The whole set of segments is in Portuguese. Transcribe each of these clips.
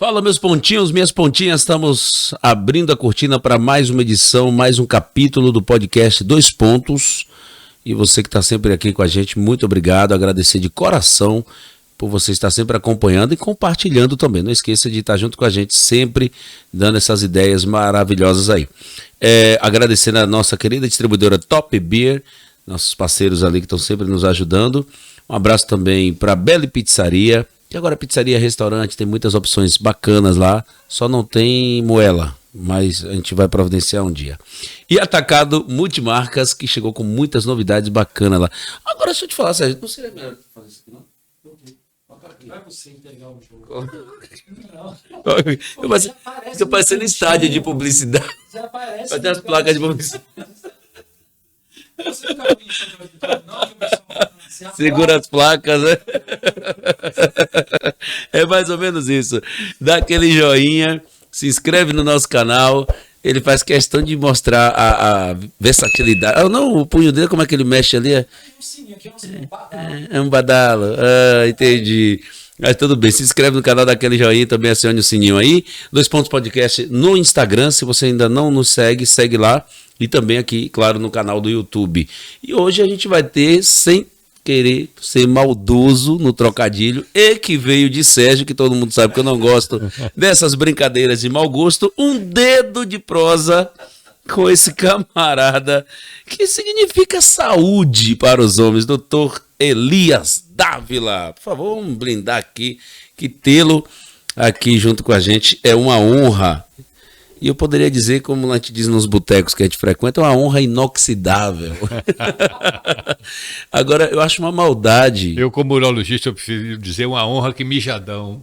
Fala, meus pontinhos, minhas pontinhas, estamos abrindo a cortina para mais uma edição, mais um capítulo do podcast Dois Pontos. E você que está sempre aqui com a gente, muito obrigado, agradecer de coração por você estar sempre acompanhando e compartilhando também. Não esqueça de estar junto com a gente, sempre dando essas ideias maravilhosas aí. Agradecendo a nossa querida distribuidora Top Beer, nossos parceiros ali que estão sempre nos ajudando. Um abraço também para a Belle Pizzaria. E agora pizzaria, restaurante, tem muitas opções bacanas lá, só não tem moela, mas a gente vai providenciar um dia. E Atacado Multimarcas, que chegou com muitas novidades bacanas lá. Agora, deixa eu te falar, Sérgio, não seria melhor fazer isso aqui, não? Vai você entregar o jogo. Fica parecendo estádio de publicidade. Já aparece. Vai ter as placas de publicidade. Você não tá pensando não, que o pessoal segura as placas, né? É mais ou menos isso. Dá aquele joinha, se inscreve no nosso canal. Ele faz questão de mostrar a versatilidade. Ah, não, o punho dele, como é que ele mexe ali? um sininho aqui, um badalo. É um badalo. Ah, entendi. Mas tudo bem, se inscreve no canal daquele joinha, também acione o sininho aí. Dois Pontos Podcast no Instagram, se você ainda não nos segue, segue lá. E também aqui, claro, no canal do YouTube. E hoje a gente vai ter, sem querer ser maldoso no trocadilho, e que veio de Sérgio, que todo mundo sabe que eu não gosto dessas brincadeiras de mau gosto, um dedo de prosa com esse camarada, que significa saúde para os homens, doutor Elias Dávila. Por favor, vamos blindar aqui, que tê-lo aqui junto com a gente é uma honra. E eu poderia dizer, como a gente diz nos botecos que a gente frequenta, é uma honra inoxidável. Agora, eu acho uma maldade. Eu, como urologista, eu prefiro dizer uma honra que mijadão.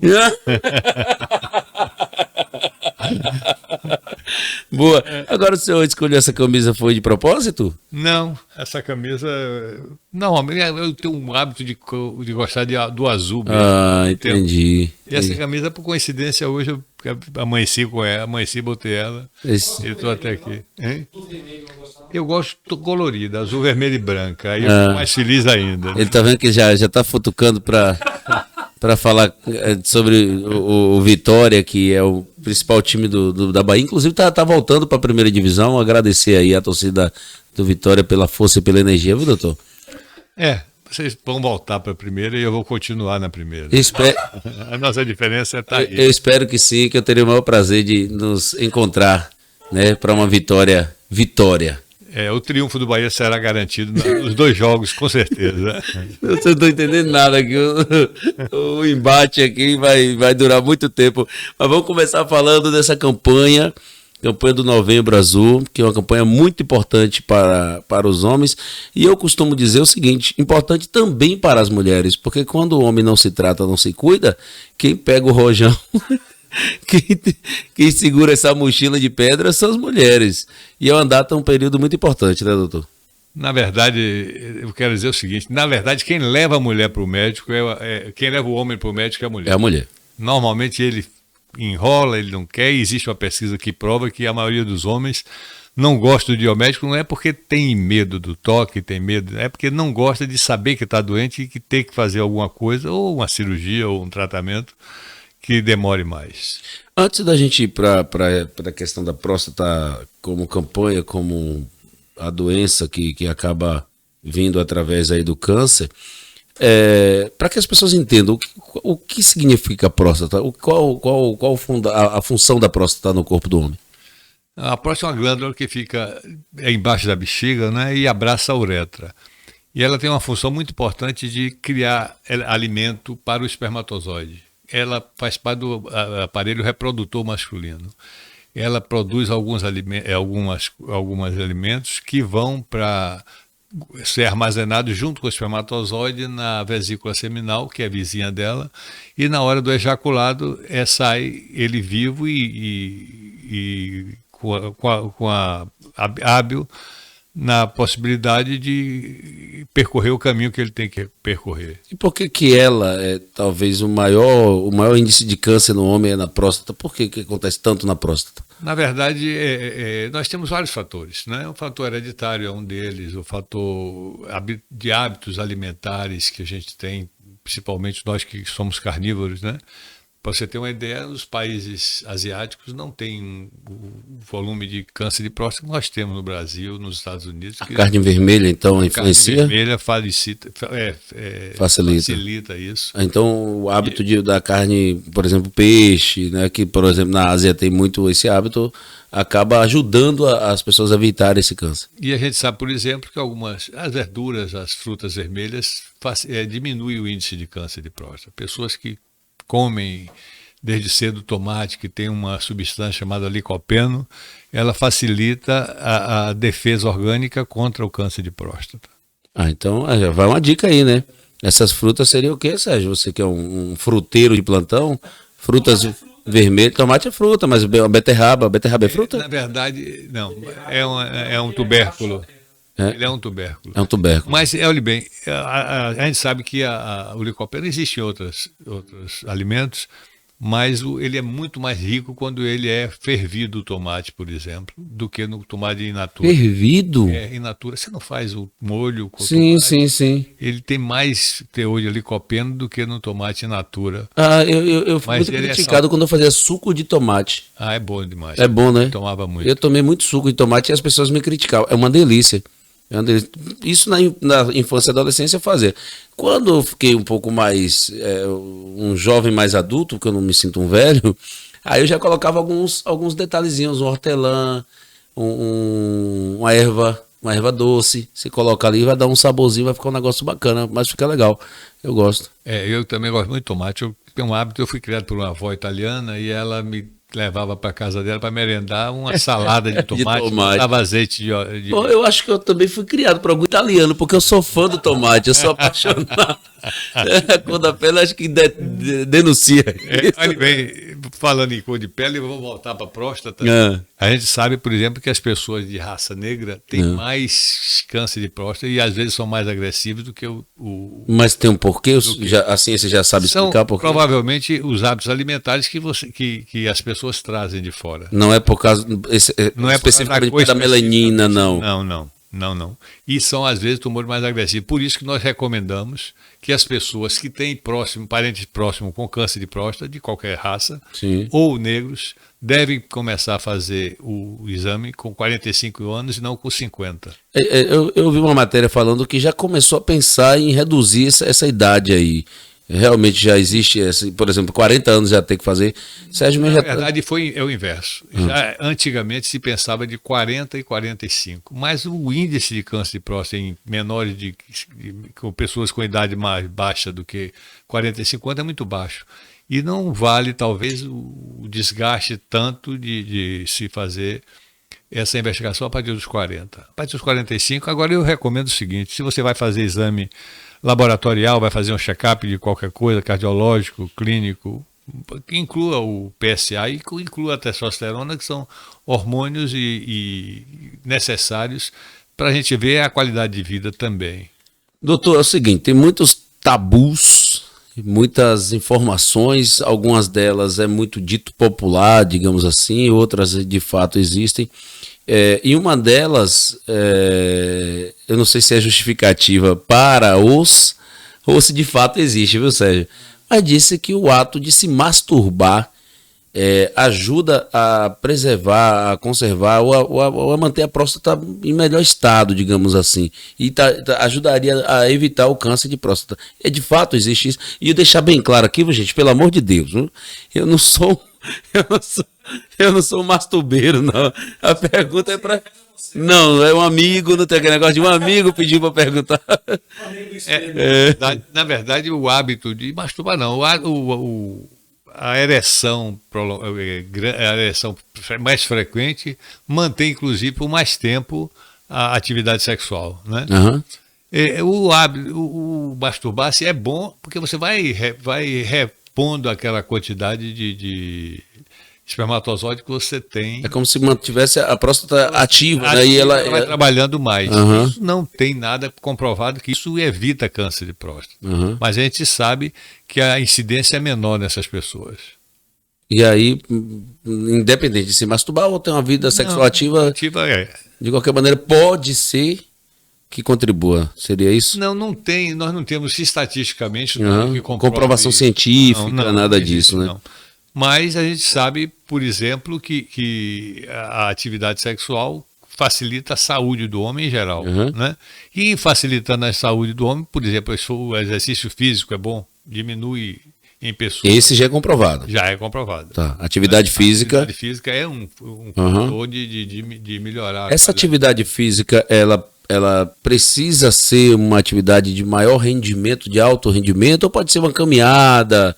Boa. Agora, o senhor escolheu essa camisa, foi de propósito? Não, essa camisa... Não, eu tenho um hábito de gostar do azul mesmo. Ah, entendi. E essa camisa, por coincidência, hoje eu amanheci com ela, botei ela. Eu estou até aqui. Hein? Eu gosto colorida, azul, vermelho e branca. Aí eu fico mais feliz ainda. Ele tá vendo que já tá futucando para falar sobre o Vitória, que é o principal time da Bahia. Inclusive tá voltando para a primeira divisão. Agradecer aí a torcida do Vitória pela força e pela energia, viu, doutor? Vocês vão voltar para a primeira e eu vou continuar na primeira. A nossa diferença está aí. Eu espero que sim, que eu teria o maior prazer de nos encontrar, né, para uma vitória. O triunfo do Bahia será garantido nos dois jogos, com certeza. Eu não estou entendendo nada aqui. O embate aqui vai durar muito tempo. Mas vamos começar falando dessa campanha do Novembro Azul, que é uma campanha muito importante para os homens. E eu costumo dizer o seguinte, importante também para as mulheres, porque quando o homem não se trata, não se cuida, quem pega o rojão... Quem segura essa mochila de pedra são as mulheres. E a andata é um período muito importante, né, doutor? Na verdade, eu quero dizer o seguinte: na verdade, quem leva a mulher para o médico, quem leva o homem para o médico é a mulher. É a mulher. Normalmente ele enrola, ele não quer, e existe uma pesquisa que prova que a maioria dos homens não gosta de ir ao médico, não é porque tem medo do toque, tem medo, é porque não gosta de saber que está doente e que tem que fazer alguma coisa, ou uma cirurgia, ou um tratamento que demore mais. Antes da gente ir para a questão da próstata como campanha, como a doença que acaba vindo através aí do câncer, para que as pessoas entendam o que significa a próstata, qual a função da próstata no corpo do homem? A próstata é uma glândula que fica embaixo da bexiga, né, e abraça a uretra. E ela tem uma função muito importante de criar alimento para o espermatozoide. Ela faz parte do aparelho reprodutor masculino. Ela produz alguns alimentos que vão para ser armazenados junto com o espermatozoide na vesícula seminal, que é vizinha dela, e na hora do ejaculado sai ele vivo e com a hábil na possibilidade de percorrer o caminho que ele tem que percorrer. E por que ela é talvez o maior índice de câncer no homem é na próstata? Por que acontece tanto na próstata? Na verdade, nós temos vários fatores, né? O fator hereditário é um deles, o fator de hábitos alimentares que a gente tem, principalmente nós que somos carnívoros, né? Para você ter uma ideia, os países asiáticos não têm o volume de câncer de próstata que nós temos no Brasil, nos Estados Unidos. A carne vermelha, então, influencia? A carne vermelha facilita isso. Então, o hábito da carne, por exemplo, peixe, né, que, por exemplo, na Ásia tem muito esse hábito, acaba ajudando as pessoas a evitar esse câncer. E a gente sabe, por exemplo, que as verduras, as frutas vermelhas, diminuem o índice de câncer de próstata. Pessoas que comem desde cedo tomate, que tem uma substância chamada licopeno, ela facilita a defesa orgânica contra o câncer de próstata. Então já vai uma dica aí, né? Essas frutas seriam o quê, Sérgio? Você que é um fruteiro de plantão, frutas vermelhas, tomate é fruta, mas a beterraba é fruta? Na verdade, não, é um tubérculo. Ele é um tubérculo. É um tubérculo. Mas, olhe bem, a gente sabe que o licopeno existe em outros alimentos, mas ele é muito mais rico quando ele é fervido, o tomate, por exemplo, do que no tomate in natura. Fervido? In natura. Você não faz o molho com sim, tomate. Sim. Ele tem mais teor de licopeno do que no tomate in natura. Eu fui muito criticado quando eu fazia suco de tomate. É bom demais. É bom, né? Eu tomava muito. Eu tomei muito suco de tomate e as pessoas me criticavam. É uma delícia. Isso na infância e adolescência eu fazia. Quando eu fiquei um pouco mais, um jovem mais adulto, porque eu não me sinto um velho, aí eu já colocava alguns detalhezinhos, um hortelã, uma erva doce. Você coloca ali, vai dar um saborzinho, vai ficar um negócio bacana, mas fica legal. Eu gosto. Eu também gosto muito de tomate. Eu tenho um hábito, eu fui criado por uma avó italiana e ela me levava para casa dela para merendar uma salada de tomate, botava azeite de... Bom, eu acho que eu também fui criado por algum italiano, porque eu sou fã do tomate, eu sou apaixonado. A cor da pele acho que denuncia. Olha bem, falando em cor de pele, eu vou voltar para a próstata. A gente sabe, por exemplo, que as pessoas de raça negra têm mais câncer de próstata e às vezes são mais agressivos do que Mas tem um porquê? A ciência já sabe explicar por quê? Provavelmente os hábitos alimentares que as pessoas trazem de fora. Não é por causa especificamente da melanina, não. Não. E são, às vezes, tumores mais agressivos. Por isso que nós recomendamos que as pessoas que têm parentes próximos com câncer de próstata, de qualquer raça, sim, ou negros, devem começar a fazer o exame com 45 anos e não com 50. Eu vi uma matéria falando que já começou a pensar em reduzir essa idade aí. Realmente já existe, por exemplo, 40 anos já tem que fazer. Sérgio, na verdade, é o inverso. Já, antigamente se pensava de 40 e 45, mas o índice de câncer de próstata em menores com pessoas com idade mais baixa do que 45 anos é muito baixo. E não vale, talvez, o desgaste tanto de se fazer essa investigação a partir dos 40. A partir dos 45, agora eu recomendo o seguinte, se você vai fazer exame laboratorial, vai fazer um check-up de qualquer coisa, cardiológico, clínico, que inclua o PSA e inclua a testosterona, que são hormônios e necessários para a gente ver a qualidade de vida também. Doutor, é o seguinte, tem muitos tabus, muitas informações, algumas delas é muito dito popular, digamos assim, outras de fato existem. E uma delas, eu não sei se é justificativa para ou se de fato existe, viu, Sérgio? Mas disse que o ato de se masturbar ajuda a preservar, a conservar ou a manter a próstata em melhor estado, digamos assim. E ajudaria a evitar o câncer de próstata. De fato existe isso. E eu deixar bem claro aqui, gente, pelo amor de Deus, viu? Eu não sou um masturbeiro, não. A pergunta é para... Não, é um amigo, não tem aquele negócio de um amigo pediu para perguntar. Na verdade, o hábito de masturbar, não. A ereção mais frequente mantém, inclusive, por mais tempo a atividade sexual, né? Uhum. O masturbar-se é bom porque você vai repondo aquela quantidade de espermatozoide que você tem. É como se mantivesse a próstata ativa, né? E ela vai trabalhando mais. Uhum. Isso não tem nada comprovado que isso evita câncer de próstata. Uhum. Mas a gente sabe que a incidência é menor nessas pessoas. E aí, independente de se masturbar ou ter uma vida sexual ativa, ativa de qualquer maneira, pode ser que contribua. Seria isso? Não tem, nós não temos estatisticamente Uhum. que comprove Comprovação isso. científica, nada tem disso, isso, né? não. Mas a gente sabe, por exemplo, que a atividade sexual facilita a saúde do homem em geral, Uhum. né? E facilitando a saúde do homem, por exemplo, o exercício físico é bom, diminui em pessoas. Esse já é comprovado. Já é comprovado. Tá. Atividade física. A atividade física é um fator de melhorar. a Essa qualidade. atividade física, ela precisa ser uma atividade de maior rendimento, de alto rendimento, ou pode ser uma caminhada,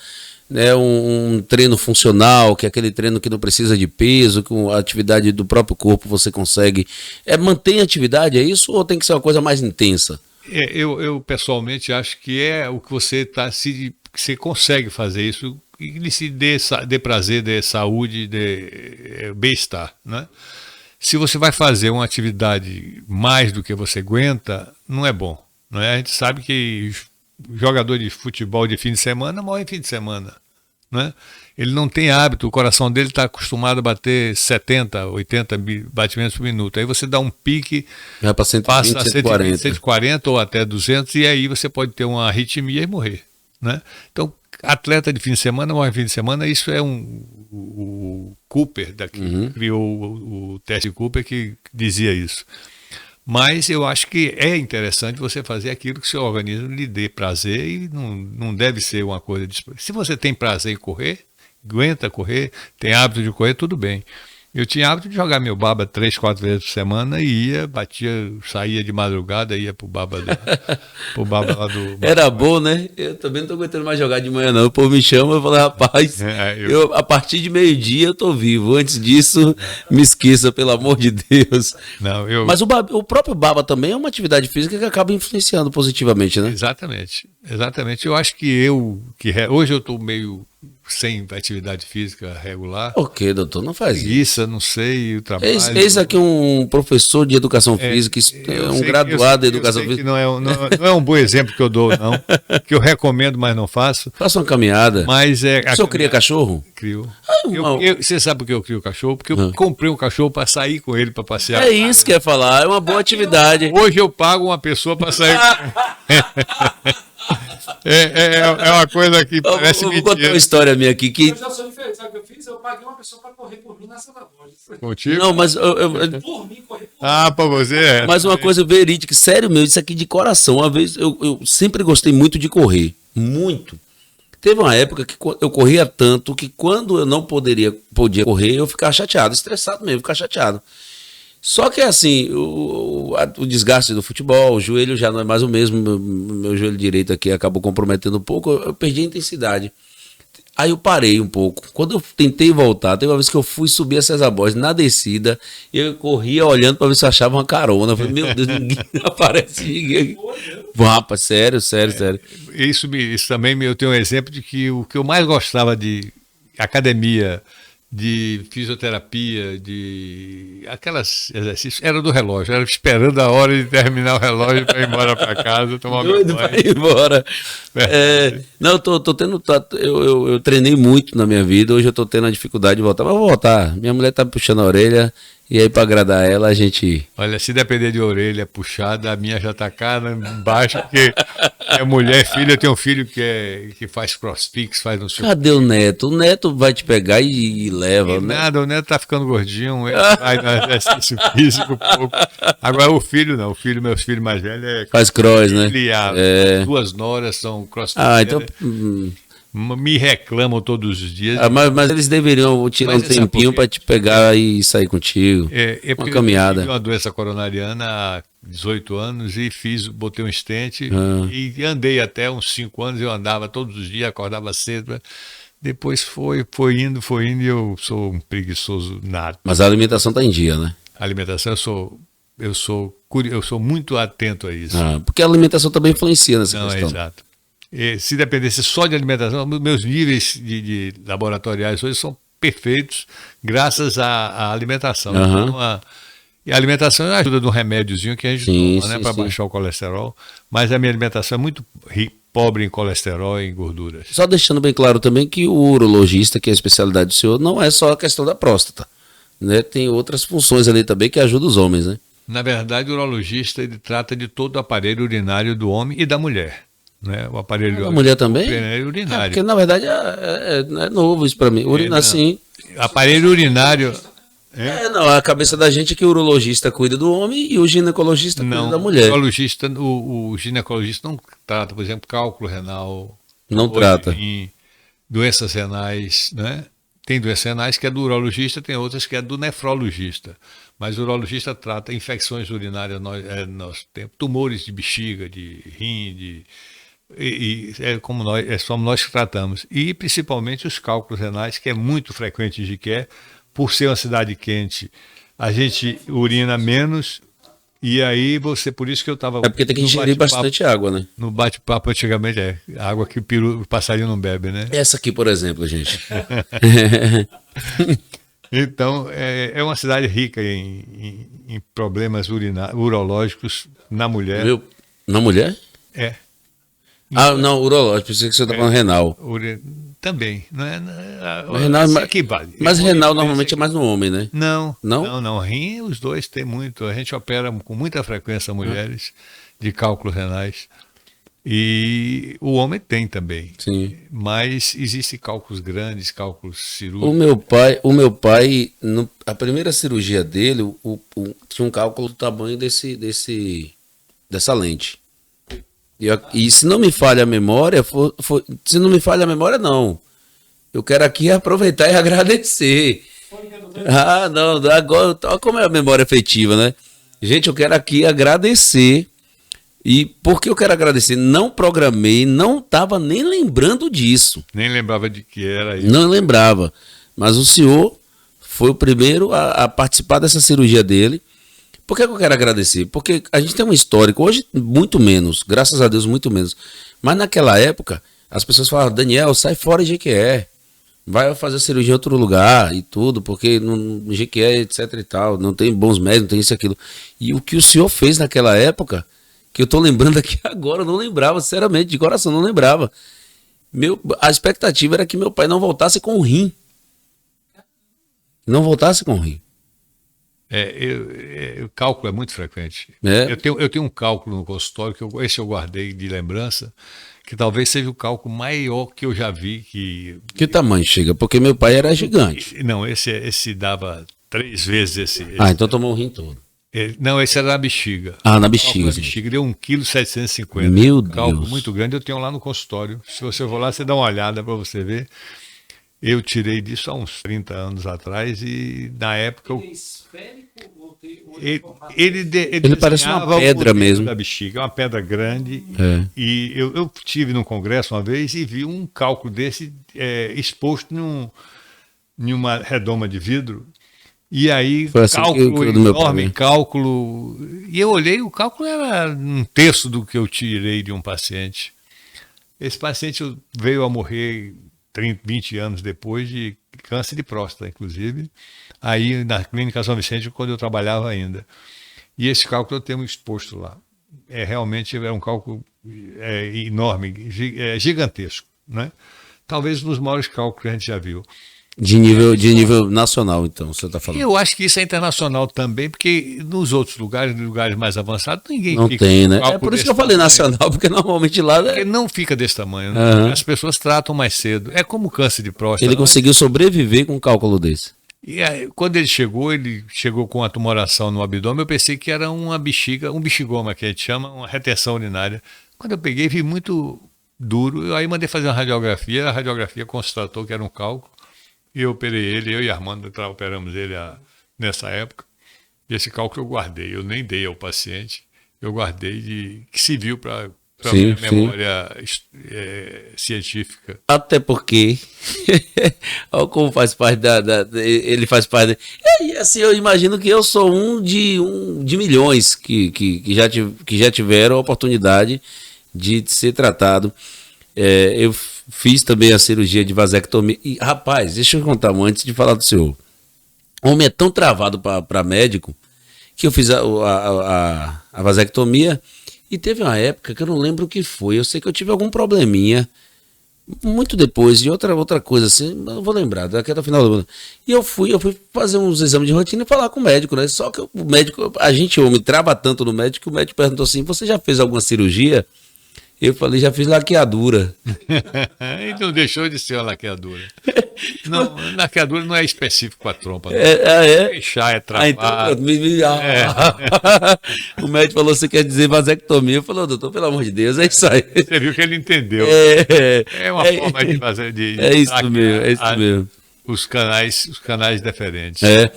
né, um treino funcional, que é aquele treino que não precisa de peso, com a atividade do próprio corpo você consegue. Mantém a atividade, é isso? Ou tem que ser uma coisa mais intensa? Eu pessoalmente acho que é o que você que você consegue fazer isso e lhe se dê prazer, dê saúde, dê bem-estar, né? Se você vai fazer uma atividade mais do que você aguenta, não é bom, né? A gente sabe que jogador de futebol de fim de semana morre em fim de semana, né? Ele não tem hábito, o coração dele está acostumado a bater 70, 80 batimentos por minuto. Aí você dá um pique, Vai para 120, passa a 140. 140 ou até 200 e aí você pode ter uma arritmia e morrer, né? Então, atleta de fim de semana morre em fim de semana, isso é o Cooper, criou o teste Cooper, que dizia isso. Mas eu acho que é interessante você fazer aquilo que o seu organismo lhe dê prazer e não deve ser uma coisa... Se você tem prazer em correr, aguenta correr, tem hábito de correr, tudo bem. Eu tinha hábito de jogar meu baba 3, 4 vezes por semana e saía de madrugada, ia pro baba lá do... Era bom, né? Eu também não tô aguentando mais jogar de manhã, não. O povo me chama, eu falo, rapaz, a partir de meio-dia eu tô vivo. Antes disso, me esqueça, pelo amor de Deus. Mas o próprio baba também é uma atividade física que acaba influenciando positivamente, né? Exatamente. Eu acho que hoje eu tô meio sem atividade física regular. Por que, doutor? Não faz isso. Não sei, o trabalho... Eis aqui um professor de educação física, graduado em educação física. Não é um bom exemplo que eu dou, não. Que eu recomendo, mas não faço. Faça uma caminhada. Mas o senhor cria cachorro? Crio. Você sabe por que eu crio cachorro? Porque eu comprei um cachorro para sair com ele, para passear. É isso que eu ia falar, é uma boa atividade. Hoje eu pago uma pessoa para sair É uma coisa que parece mentira. Vou contar uma história minha aqui. Eu já sou diferente, sabe o que eu fiz? Eu paguei uma pessoa para correr por mim na sala loja. Contigo? Não, mas... Por mim, correr por mim. Para você é. Mas uma coisa verídica, sério meu, isso aqui de coração. Uma vez, eu sempre gostei muito de correr. Muito. Teve uma época que eu corria tanto que quando eu não podia correr, eu ficava chateado, estressado mesmo, ficava chateado. Só que assim, o desgaste do futebol, o joelho já não é mais o mesmo, meu joelho direito aqui acabou comprometendo um pouco, eu perdi a intensidade. Aí eu parei um pouco. Quando eu tentei voltar, teve uma vez que eu fui subir a César Borges na descida, eu corria olhando para ver se eu achava uma carona. Eu falei, meu Deus, ninguém aparece, ninguém. Rapaz, sério. Isso também eu tenho um exemplo de que o que eu mais gostava de academia, de fisioterapia, de aquelas exercícios, era do relógio, era esperando a hora de terminar o relógio para ir embora para casa, tomar meu banho. Para ir embora. Não, eu treinei muito na minha vida, hoje eu tô tendo a dificuldade de voltar, mas vou voltar. Minha mulher tá me puxando a orelha, e aí para agradar ela, a gente... Olha, se depender de orelha puxada, a minha já tá cá embaixo, porque é mulher, filha, eu tenho um filho que faz crossfit, faz no seu... Cadê o Neto? O Neto vai te pegar e leva, né? Nada, o Neto tá ficando gordinho, ele vai no exercício físico um pouco. Agora o filho não, meus filhos mais velhos faz cross, né? As duas noras são crossfit. Então... Me reclamam todos os dias. Mas eles deveriam tirar um tempinho para te pegar e sair contigo. Uma caminhada. Eu tive uma doença coronariana há 18 anos e botei um stent e andei até uns 5 anos. Eu andava todos os dias, acordava cedo. Depois foi indo e eu sou um preguiçoso nato. Mas a alimentação está em dia, né? A alimentação, eu sou muito atento a isso. Porque a alimentação também influencia nessa questão. Exato. Se dependesse só de alimentação, meus níveis de laboratoriais hoje são perfeitos graças à alimentação. Então, a alimentação ajuda de um remédiozinho que a gente toma, né, para baixar o colesterol, mas a minha alimentação é muito pobre em colesterol e em gorduras. Só deixando bem claro também que o urologista, que é a especialidade do senhor, não é só a questão da próstata, né? Tem outras funções ali também que ajudam os homens, né? Na verdade, o urologista ele trata de todo o aparelho urinário do homem e da mulher. Né? O aparelho A mulher também? aparelho urinário. Porque na verdade é novo isso pra mim. Urina, não. assim. Aparelho urinário. Não, a cabeça da gente é que o urologista cuida do homem e o ginecologista cuida da mulher. O ginecologista não trata, por exemplo, cálculo renal. Não trata. Em doenças renais, né? Tem doenças renais que é do urologista, tem outras que é do nefrologista. Mas o urologista trata infecções urinárias, nós temos tumores de bexiga, de rim, como somos nós que tratamos. E principalmente os cálculos renais, que é muito frequente em Jiqué, por ser uma cidade quente, a gente urina menos. E aí por isso que eu estava... É porque tem que ingerir bastante água, né? No bate-papo antigamente água que o passarinho não bebe, né? Essa aqui, por exemplo, gente. Então, é uma cidade rica em problemas urológicos na mulher. Na mulher? É. Ah, não, urológico, pensei que você está falando renal. Também. Não é, renal, mas é renal normalmente é mais no homem, né? Não. Rim, os dois tem muito. A gente opera com muita frequência mulheres de cálculos renais. E o homem tem também. Sim. Mas existem cálculos grandes, cálculos cirúrgicos. O meu pai a primeira cirurgia dele, tinha um cálculo do tamanho dessa lente. E se não me falha a memória, se não me falha a memória, não. Eu quero aqui aproveitar e agradecer. Ah, não, agora, como é a memória afetiva, né? Gente, eu quero aqui agradecer. E por que eu quero agradecer? Não programei, não estava nem lembrando disso. Nem lembrava de que era isso. Não lembrava. Mas o senhor foi o primeiro a participar dessa cirurgia dele. Por que eu quero agradecer? Porque a gente tem um histórico, hoje muito menos, graças a Deus muito menos. Mas naquela época, as pessoas falavam, Daniel, sai fora de Jequié. Vai fazer cirurgia em outro lugar e tudo, porque no Jequié, etc e tal, não tem bons médicos, não tem isso e aquilo. E o que o senhor fez naquela época, que eu estou lembrando aqui agora, eu não lembrava, sinceramente, de coração, não lembrava. A expectativa era que meu pai não voltasse com o rim. Não voltasse com o rim. O cálculo é muito frequente. Eu tenho um cálculo no consultório, esse eu guardei de lembrança, que talvez seja o cálculo maior que eu já vi. Que tamanho chega? Porque meu pai era gigante. Não, esse dava 3 vezes esse. Então tomou o rim todo. Não, esse era na bexiga. Na bexiga. Na bexiga deu 1,750 kg. Meu Deus. Cálculo muito grande, eu tenho lá no consultório. Se você for lá, você dá uma olhada para você ver. Eu tirei disso há uns 30 anos atrás e na época ele parece uma pedra mesmo. Da bexiga, uma pedra grande. E eu tive num congresso uma vez e vi um cálculo desse exposto em uma redoma de vidro. E aí, assim cálculo enorme, cálculo. E eu olhei, o cálculo era 1/3 do que eu tirei de um paciente. Esse paciente veio a morrer 20 anos depois de câncer de próstata, inclusive, aí na Clínica São Vicente, quando eu trabalhava ainda. E esse cálculo eu tenho exposto lá. Realmente é um cálculo enorme, gigantesco, né? Talvez um dos maiores cálculos que a gente já viu. De nível nacional, então, você está falando. Eu acho que isso é internacional também, porque nos outros lugares mais avançados, ninguém não fica tem, né? É por isso que eu falei nacional, porque normalmente lá... Porque não fica desse tamanho, né? As pessoas tratam mais cedo. É como câncer de próstata. Ele conseguiu sobreviver com um cálculo desse. E aí, quando ele chegou com a tumoração no abdômen, eu pensei que era uma bexiga, um bexigoma, que a gente chama, uma retenção urinária. Quando eu peguei, vi muito duro, eu aí mandei fazer uma radiografia, a radiografia constatou que era um cálculo. E eu operei ele, eu e Armando operamos ele nessa época. E esse cálculo eu guardei, eu nem dei ao paciente, eu guardei que se viu para minha memória científica. Até porque, olha como faz parte ele faz parte. E assim, eu imagino que eu sou um de milhões que já tiveram a oportunidade de ser tratado. Eu fiz também a cirurgia de vasectomia. E, rapaz, deixa eu contar antes de falar do senhor. O homem é tão travado para médico que eu fiz a vasectomia e teve uma época que eu não lembro o que foi. Eu sei que eu tive algum probleminha. muito depois, de outra coisa assim, não vou lembrar, daqui até o final do ano. E eu fui fazer uns exames de rotina e falar com o médico, né? Só que o médico, a gente homem trava tanto no médico, que o médico perguntou assim: você já fez alguma cirurgia? Eu falei: já fiz laqueadura. E não deixou de ser uma laqueadura. Não, laqueadura não é específico para a trompa. Não. É. Fechar, é Ah, então, travar. pronto, O médico falou: você quer dizer vasectomia? Eu falei: doutor, pelo amor de Deus, é isso aí. Você viu que ele entendeu. É uma forma de fazer. É isso mesmo, é isso mesmo. Os canais deferentes. É.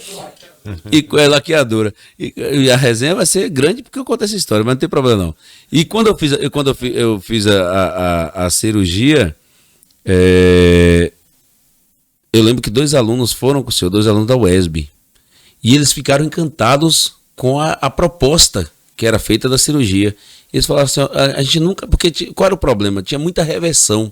E é laqueadora. E a resenha vai ser grande porque eu conto essa história, mas não tem problema não. E quando eu fiz a cirurgia, eu lembro que 2 alunos foram com o senhor, 2 alunos da UESB. E eles ficaram encantados com a proposta que era feita da cirurgia. Eles falaram assim: a gente nunca. Porque qual era o problema? Tinha muita reversão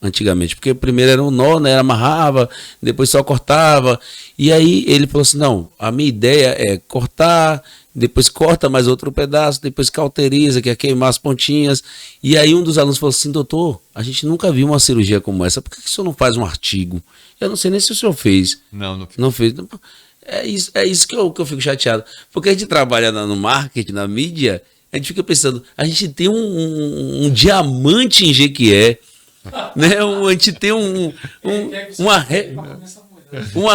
antigamente, porque primeiro era um nó, né, amarrava, depois só cortava, e aí ele falou assim: não, a minha ideia é cortar, depois corta mais outro pedaço, depois cauteriza, que é queimar as pontinhas. E aí um dos alunos falou assim: doutor, a gente nunca viu uma cirurgia como essa, por que o senhor não faz um artigo? Eu não sei nem se o senhor fez. Não fez. É isso que eu fico chateado, porque a gente trabalha no marketing, na mídia, a gente fica pensando, a gente tem um diamante em Jequié, né? A gente tem uma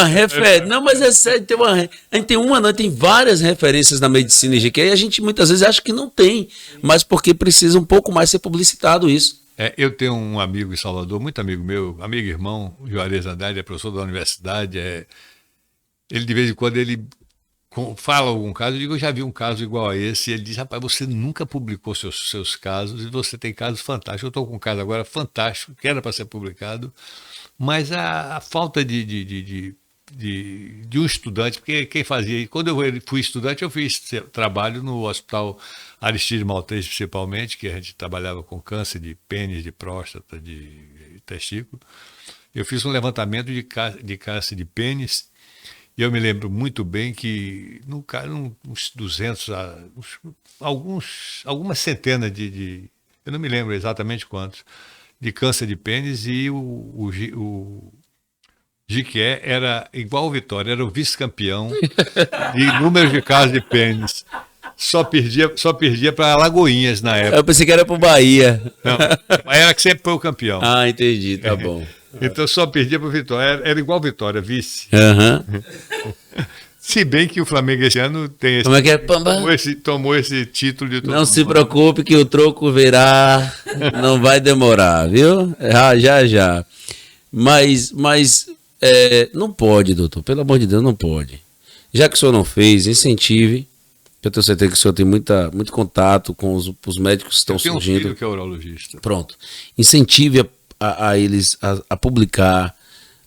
referência. Não, mas é sério, a gente tem não, tem várias referências na medicina em Jequié e a gente muitas vezes acha que não tem, mas porque precisa um pouco mais ser publicitado isso. Eu tenho um amigo em Salvador, muito amigo meu, amigo e irmão, Juarez Andrade, é professor da universidade. Ele de vez em quando ele fala algum caso, eu digo: eu já vi um caso igual a esse, e ele diz: rapaz, você nunca publicou seus casos, e você tem casos fantásticos. Eu estou com um caso agora fantástico, que era para ser publicado, mas a falta de um estudante, porque quem fazia, quando eu fui estudante, eu fiz trabalho no Hospital Aristide Maltês, principalmente, que a gente trabalhava com câncer de pênis, de próstata, de testículo. Eu fiz um levantamento de câncer de pênis. E eu me lembro muito bem que uns 200, algumas centenas eu não me lembro exatamente quantos, de câncer de pênis, e o Jequié era igual o Vitória, era o vice-campeão de número de casos de pênis. Só perdia para Alagoinhas na época. Eu pensei que era para o Bahia. Não, era que sempre foi o campeão. Ah, entendi, tá bom. Então só perdia para o Vitória. Era igual Vitória, vice. Se bem que o Flamengo esse ano tem Como é que é? Tomou esse título de todo Não mundo. se preocupe que o troco virá, não vai demorar, viu? Já. Mas não pode, doutor, pelo amor de Deus, não pode. Já que o senhor não fez, incentive. Eu tenho certeza que o senhor tem muito contato com os médicos que estão surgindo. Eu tenho um filho que é urologista. Pronto. Incentive a eles a publicar,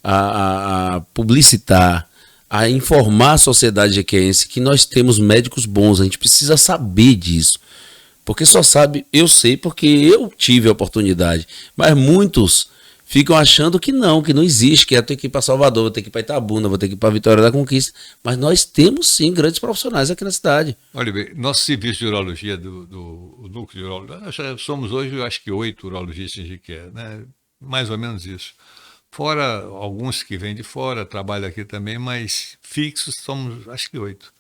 a publicitar, a informar a sociedade jequiense que nós temos médicos bons. A gente precisa saber disso. Porque só sabe, eu sei porque eu tive a oportunidade. Mas muitos ficam achando que não existe, que eu tenho que ir para Salvador, vou ter que ir para Itabuna, vou ter que ir para Vitória da Conquista. Mas nós temos sim grandes profissionais aqui na cidade. Olha bem, nosso serviço de urologia do núcleo de urologia, nós somos hoje, eu acho que 8 urologistas em Jequié, né? Mais ou menos isso. Fora alguns que vêm de fora, trabalham aqui também, mas fixos somos, acho que 8.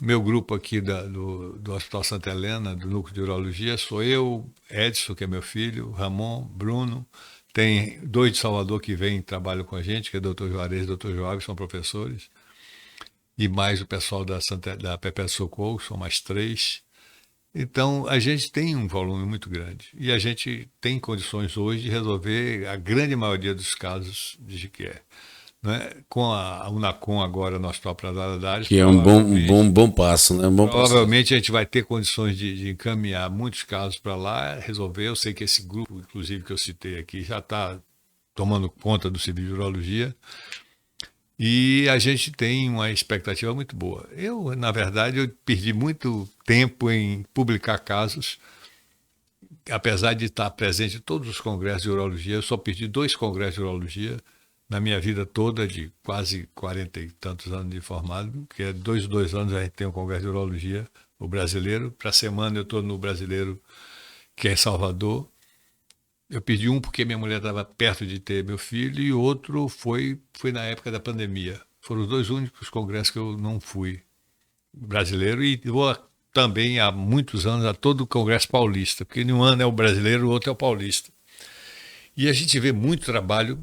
Meu grupo aqui do Hospital Santa Helena, do núcleo de urologia, sou eu, Edson, que é meu filho, Ramon, Bruno. Tem 2 de Salvador que vêm e trabalham com a gente, que é o Dr. Juarez e o Dr. Joab, são professores. E mais o pessoal da Perpétuo Socorro, são mais 3. Então, a gente tem um volume muito grande. E a gente tem condições hoje de resolver a grande maioria dos casos de Jequié. Né? Com a Unacom agora no Hospital Praça da Valadares. Que é um bom passo, né? Provavelmente a gente vai ter condições de encaminhar muitos casos para lá, resolver. Eu sei que esse grupo, inclusive, que eu citei aqui, já está tomando conta do serviço de urologia. E a gente tem uma expectativa muito boa. Na verdade, eu perdi muito tempo em publicar casos. Apesar de estar presente em todos os congressos de urologia, eu só perdi 2 congressos de urologia na minha vida toda, de quase 40 e tantos anos de formado, que é 2 anos a gente tem um congresso de urologia, o brasileiro. Para a semana eu estou no brasileiro, que é em Salvador. Eu pedi um porque minha mulher estava perto de ter meu filho e outro foi na época da pandemia. Foram os dois únicos congressos que eu não fui brasileiro e vou também há muitos anos a todo o Congresso Paulista, porque um ano é o brasileiro, o outro é o paulista. E a gente vê muito trabalho,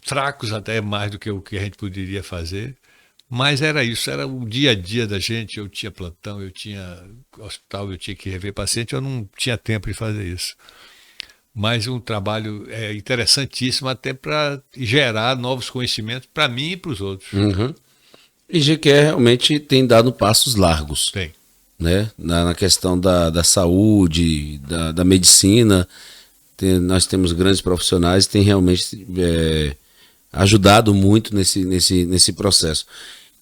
fracos até mais do que o que a gente poderia fazer, mas era isso, era o dia a dia da gente. Eu tinha plantão, eu tinha hospital, eu tinha que rever paciente, eu não tinha tempo de fazer isso. Mas um trabalho interessantíssimo até para gerar novos conhecimentos para mim e para os outros. Uhum. E GQE realmente tem dado passos largos, Tem. né? Na questão da saúde, da medicina. Nós temos grandes profissionais e tem realmente ajudado muito nesse processo.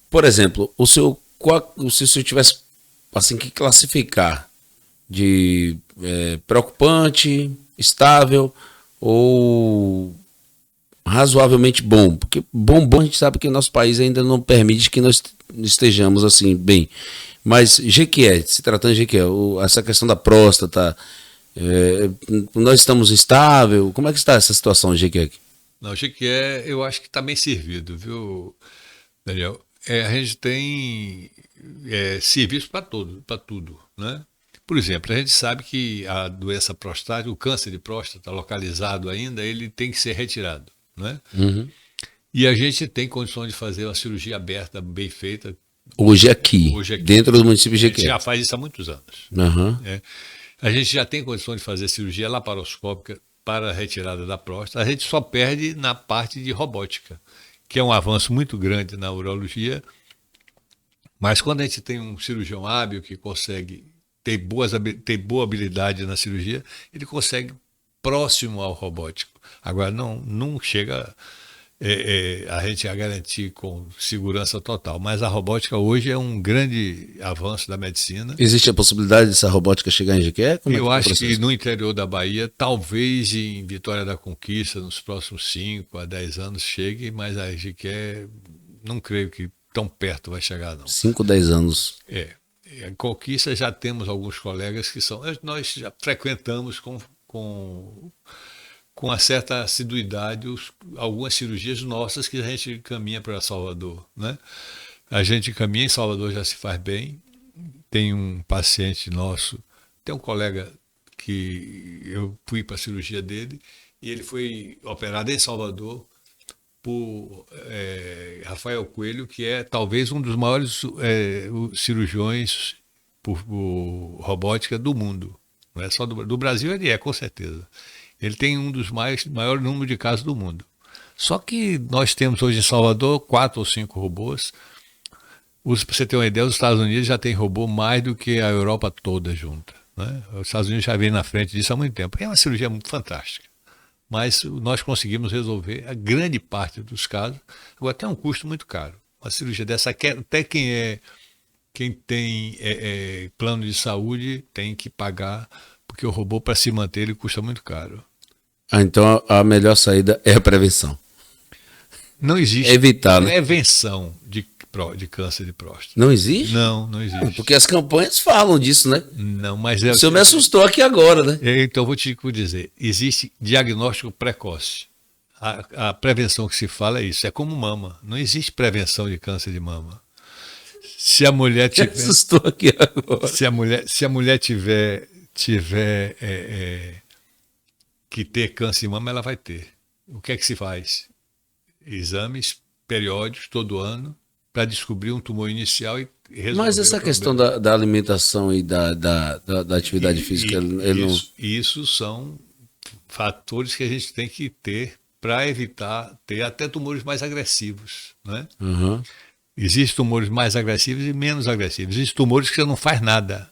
Por exemplo, se o senhor tivesse assim, que classificar de preocupante, estável ou razoavelmente bom, porque bom a gente sabe que o nosso país ainda não permite que nós estejamos assim bem, mas GQE, se tratando de GQE, essa questão da próstata, nós estamos estável, como é que está essa situação de GQE? Não, GQE eu acho que está bem servido, viu, Daniel? A gente tem serviço para tudo, né? Por exemplo, a gente sabe que a doença prostática, o câncer de próstata localizado ainda, ele tem que ser retirado, né? Uhum. E a gente tem condições de fazer uma cirurgia aberta, bem feita. Hoje aqui, dentro do município de A gente GQE. já faz isso há muitos anos. Uhum. A gente já tem condições de fazer cirurgia laparoscópica para a retirada da próstata. A gente só perde na parte de robótica, que é um avanço muito grande na urologia. Mas quando a gente tem um cirurgião hábil que consegue ter boa habilidade na cirurgia, ele consegue próximo ao robótico. Agora, não chega a gente a garantir com segurança total, mas a robótica hoje é um grande avanço da medicina. Existe a possibilidade dessa robótica chegar em GQE? Eu acho que no interior da Bahia, talvez em Vitória da Conquista, nos próximos 5 a 10 anos chegue, mas a GQE não creio que tão perto vai chegar, não. 5, 10 anos. Em Conquista já temos alguns colegas que são. Nós já frequentamos com uma certa assiduidade algumas cirurgias nossas que a gente caminha para Salvador, né? A gente caminha em Salvador, já se faz bem. Tem um paciente nosso, tem um colega que eu fui para a cirurgia dele e ele foi operado em Salvador por Rafael Coelho, que é talvez um dos maiores cirurgiões por robótica do mundo. Não é só do Brasil, ele com certeza. Ele tem um dos maiores números de casos do mundo. Só que nós temos hoje em Salvador 4 ou 5 robôs. Para você ter uma ideia, os Estados Unidos já tem robô mais do que a Europa toda junta, né? Os Estados Unidos já vem na frente disso há muito tempo. É uma cirurgia muito fantástica. Mas nós conseguimos resolver a grande parte dos casos. Agora tem um custo muito caro. Uma cirurgia dessa, até quem tem plano de saúde tem que pagar, porque o robô, para se manter, ele custa muito caro. Então a melhor saída é a prevenção. Não existe evitar, né? prevenção de câncer de próstata. Não existe? Não existe. Porque as campanhas falam disso, né? Não, mas o senhor me assustou aqui agora, né? Então eu vou te dizer, existe diagnóstico precoce. A prevenção que se fala é isso, é como mama. Não existe prevenção de câncer de mama. Se a mulher tiver, me assustou aqui agora. Se a mulher tiver que ter câncer de mama, ela vai ter. O que é que se faz? Exames periódicos todo ano para descobrir um tumor inicial e resolver. Mas essa questão da alimentação e da atividade física, isso são fatores que a gente tem que ter para evitar ter até tumores mais agressivos, né? Uhum. Existem tumores mais agressivos e menos agressivos. Existem tumores que você não faz nada.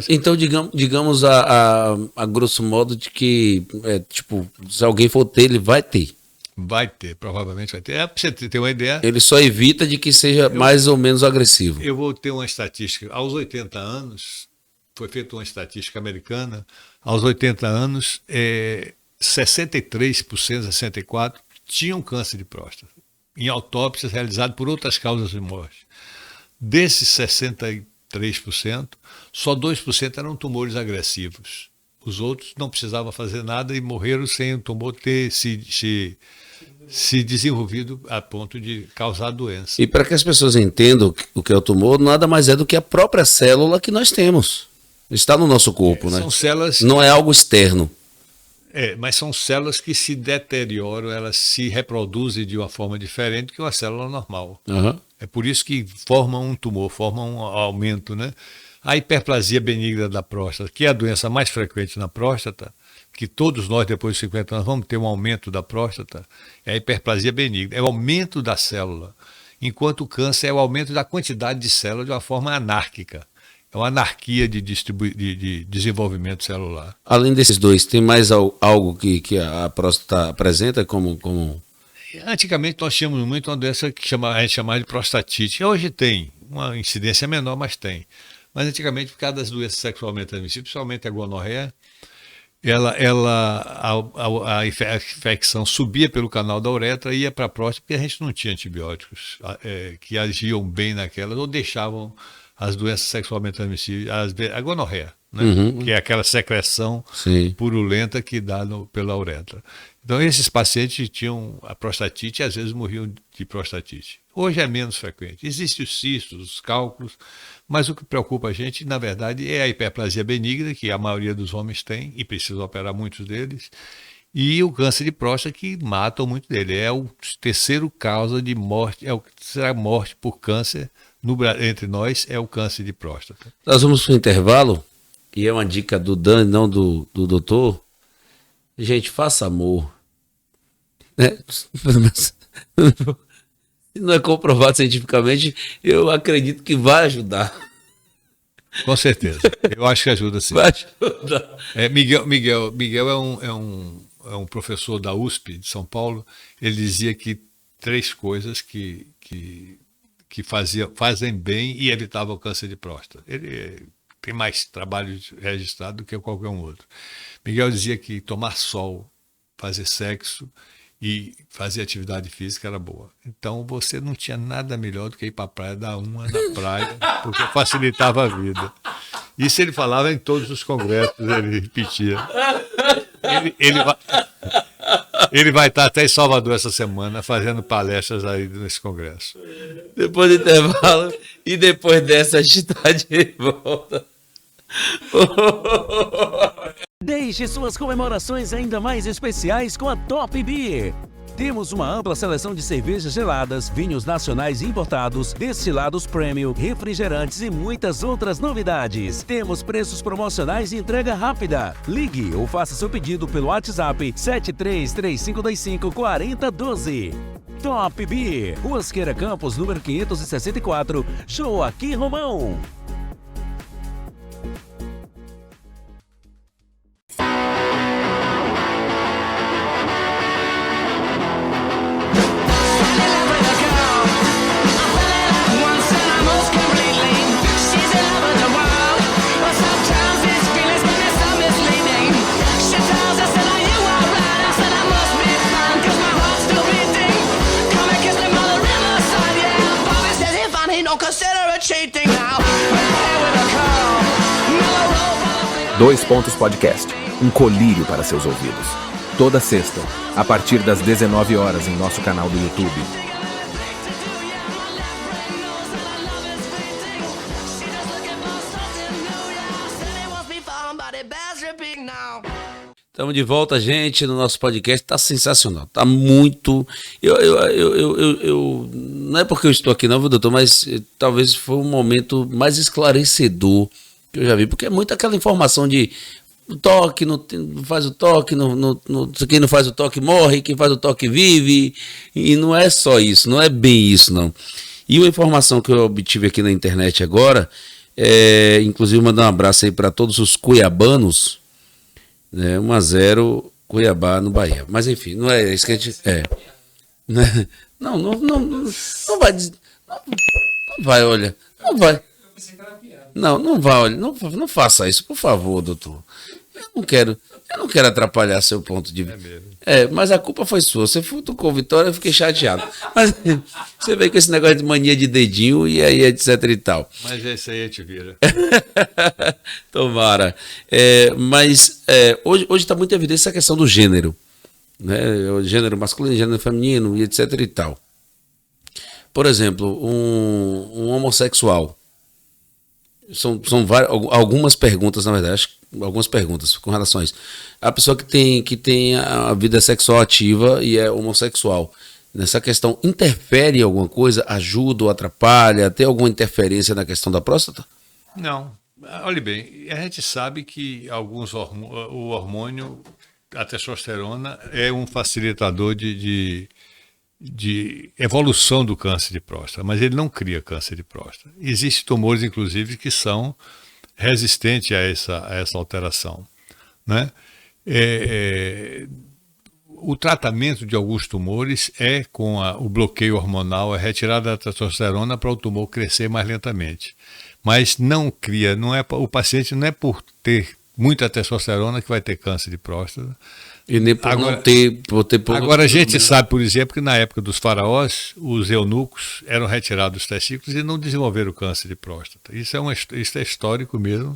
Então digamos a grosso modo de que tipo, se alguém for ter, ele vai ter. Vai ter, provavelmente vai ter. Para você ter uma ideia. Ele só evita de que seja mais ou menos agressivo. Eu vou ter uma estatística. Aos 80 anos, foi feita uma estatística americana, aos 80 anos, 63%, 64% tinham câncer de próstata, em autópsias realizadas por outras causas de morte. Desses 63%, só 2% eram tumores agressivos. Os outros não precisavam fazer nada e morreram sem o tumor ter se desenvolvido a ponto de causar doença. E para que as pessoas entendam o que é o tumor, nada mais é do que a própria célula que nós temos. Está no nosso corpo, né? São células... Não é algo externo. Mas são células que se deterioram, elas se reproduzem de uma forma diferente que uma célula normal. Uhum. É por isso que formam um tumor, formam um aumento, né? A hiperplasia benigna da próstata, que é a doença mais frequente na próstata, que todos nós, depois de 50 anos, vamos ter um aumento da próstata, é a hiperplasia benigna, é o aumento da célula, enquanto o câncer é o aumento da quantidade de células de uma forma anárquica. É uma anarquia de desenvolvimento celular. Além desses dois, tem mais algo que a próstata apresenta como... Antigamente nós tínhamos muito uma doença que a gente chamava de prostatite. Hoje tem, uma incidência menor, mas tem. Mas antigamente, por causa das doenças sexualmente transmissíveis, principalmente a gonorreia, a infecção subia pelo canal da uretra e ia para a próstata, porque a gente não tinha antibióticos que agiam bem naquelas ou deixavam as doenças sexualmente transmissíveis, a gonorreia, né? Uhum. Que é aquela secreção Sim. purulenta que dá pela uretra. Então, esses pacientes tinham a prostatite e às vezes morriam de prostatite. Hoje é menos frequente. Existem os cistos, os cálculos, mas o que preocupa a gente, na verdade, é a hiperplasia benigna, que a maioria dos homens tem e precisa operar muitos deles, e o câncer de próstata, que matam muito dele. É o terceiro causa de morte, será morte por câncer entre nós, é o câncer de próstata. Nós vamos para o intervalo, e é uma dica do Dani, não do doutor. Gente, faça amor. Né? Se não é comprovado cientificamente, eu acredito que vai ajudar. Com certeza. Eu acho que ajuda sim. Vai ajudar. Miguel é um professor da USP de São Paulo. Ele dizia que 3 coisas que fazem bem e evitavam o câncer de próstata. Ele tem mais trabalho registrado do que qualquer um outro. Miguel dizia que tomar sol, fazer sexo e fazer atividade física era boa. Então você não tinha nada melhor do que ir para a praia, dar uma na praia, porque facilitava a vida. Isso ele falava em todos os congressos, ele repetia. Ele vai estar até em Salvador essa semana fazendo palestras aí nesse congresso. Depois do intervalo e depois dessa a gente está de volta. Deixe suas comemorações ainda mais especiais com a Top Beer. Temos uma ampla seleção de cervejas geladas, vinhos nacionais importados, destilados premium, refrigerantes e muitas outras novidades. Temos preços promocionais e entrega rápida. Ligue ou faça seu pedido pelo WhatsApp 7335254012. Top Beer, Rua Siqueira Campos, número 564, Show aqui, Romão. Dois Pontos Podcast, um colírio para seus ouvidos. Toda sexta, a partir das 19 horas em nosso canal do YouTube. Estamos de volta, gente, no nosso podcast. Tá sensacional, tá muito... Não é porque eu estou aqui não, viu, doutor, mas talvez foi um momento mais esclarecedor que eu já vi, porque é muito aquela informação de toque, não faz o toque, quem não faz o toque morre, quem faz o toque vive, e não é só isso, não é bem isso, não. E uma informação que eu obtive aqui na internet agora, inclusive mandar um abraço aí para todos os cuiabanos, né, 1-0 Cuiabá no Bahia, mas enfim, não é isso que a gente... Não vai, não vai, olha, não vai. Não vai, olha, não faça isso, por favor, doutor. Eu não quero. Eu não quero atrapalhar seu ponto de vista. mesmo. Mas a culpa foi sua. Você futucou Vitória, eu fiquei chateado. Mas você veio com esse negócio de mania de dedinho e aí etc e tal. Mas esse aí a gente vira. Tomara. Hoje está muito evidente essa questão do gênero. Né? O gênero masculino, gênero feminino e etc e tal. Por exemplo, um homossexual. São algumas perguntas, na verdade, algumas perguntas com relação a isso. A pessoa que tem a vida sexual ativa e é homossexual, nessa questão, interfere em alguma coisa? Ajuda ou atrapalha? Tem alguma interferência na questão da próstata? Não. Olhe bem, a gente sabe que o hormônio, a testosterona, é um facilitador de evolução do câncer de próstata, mas ele não cria câncer de próstata. Existem tumores, inclusive, que são resistentes a essa alteração, né? O tratamento de alguns tumores é com o bloqueio hormonal, a retirada da testosterona para o tumor crescer mais lentamente. Mas não cria, o paciente não é por ter muita testosterona que vai ter câncer de próstata. E nem por Agora- não ter... Agora a gente sabe, por exemplo, que na época dos faraós, os eunucos eram retirados dos testículos e não desenvolveram câncer de próstata. Isso é histórico mesmo.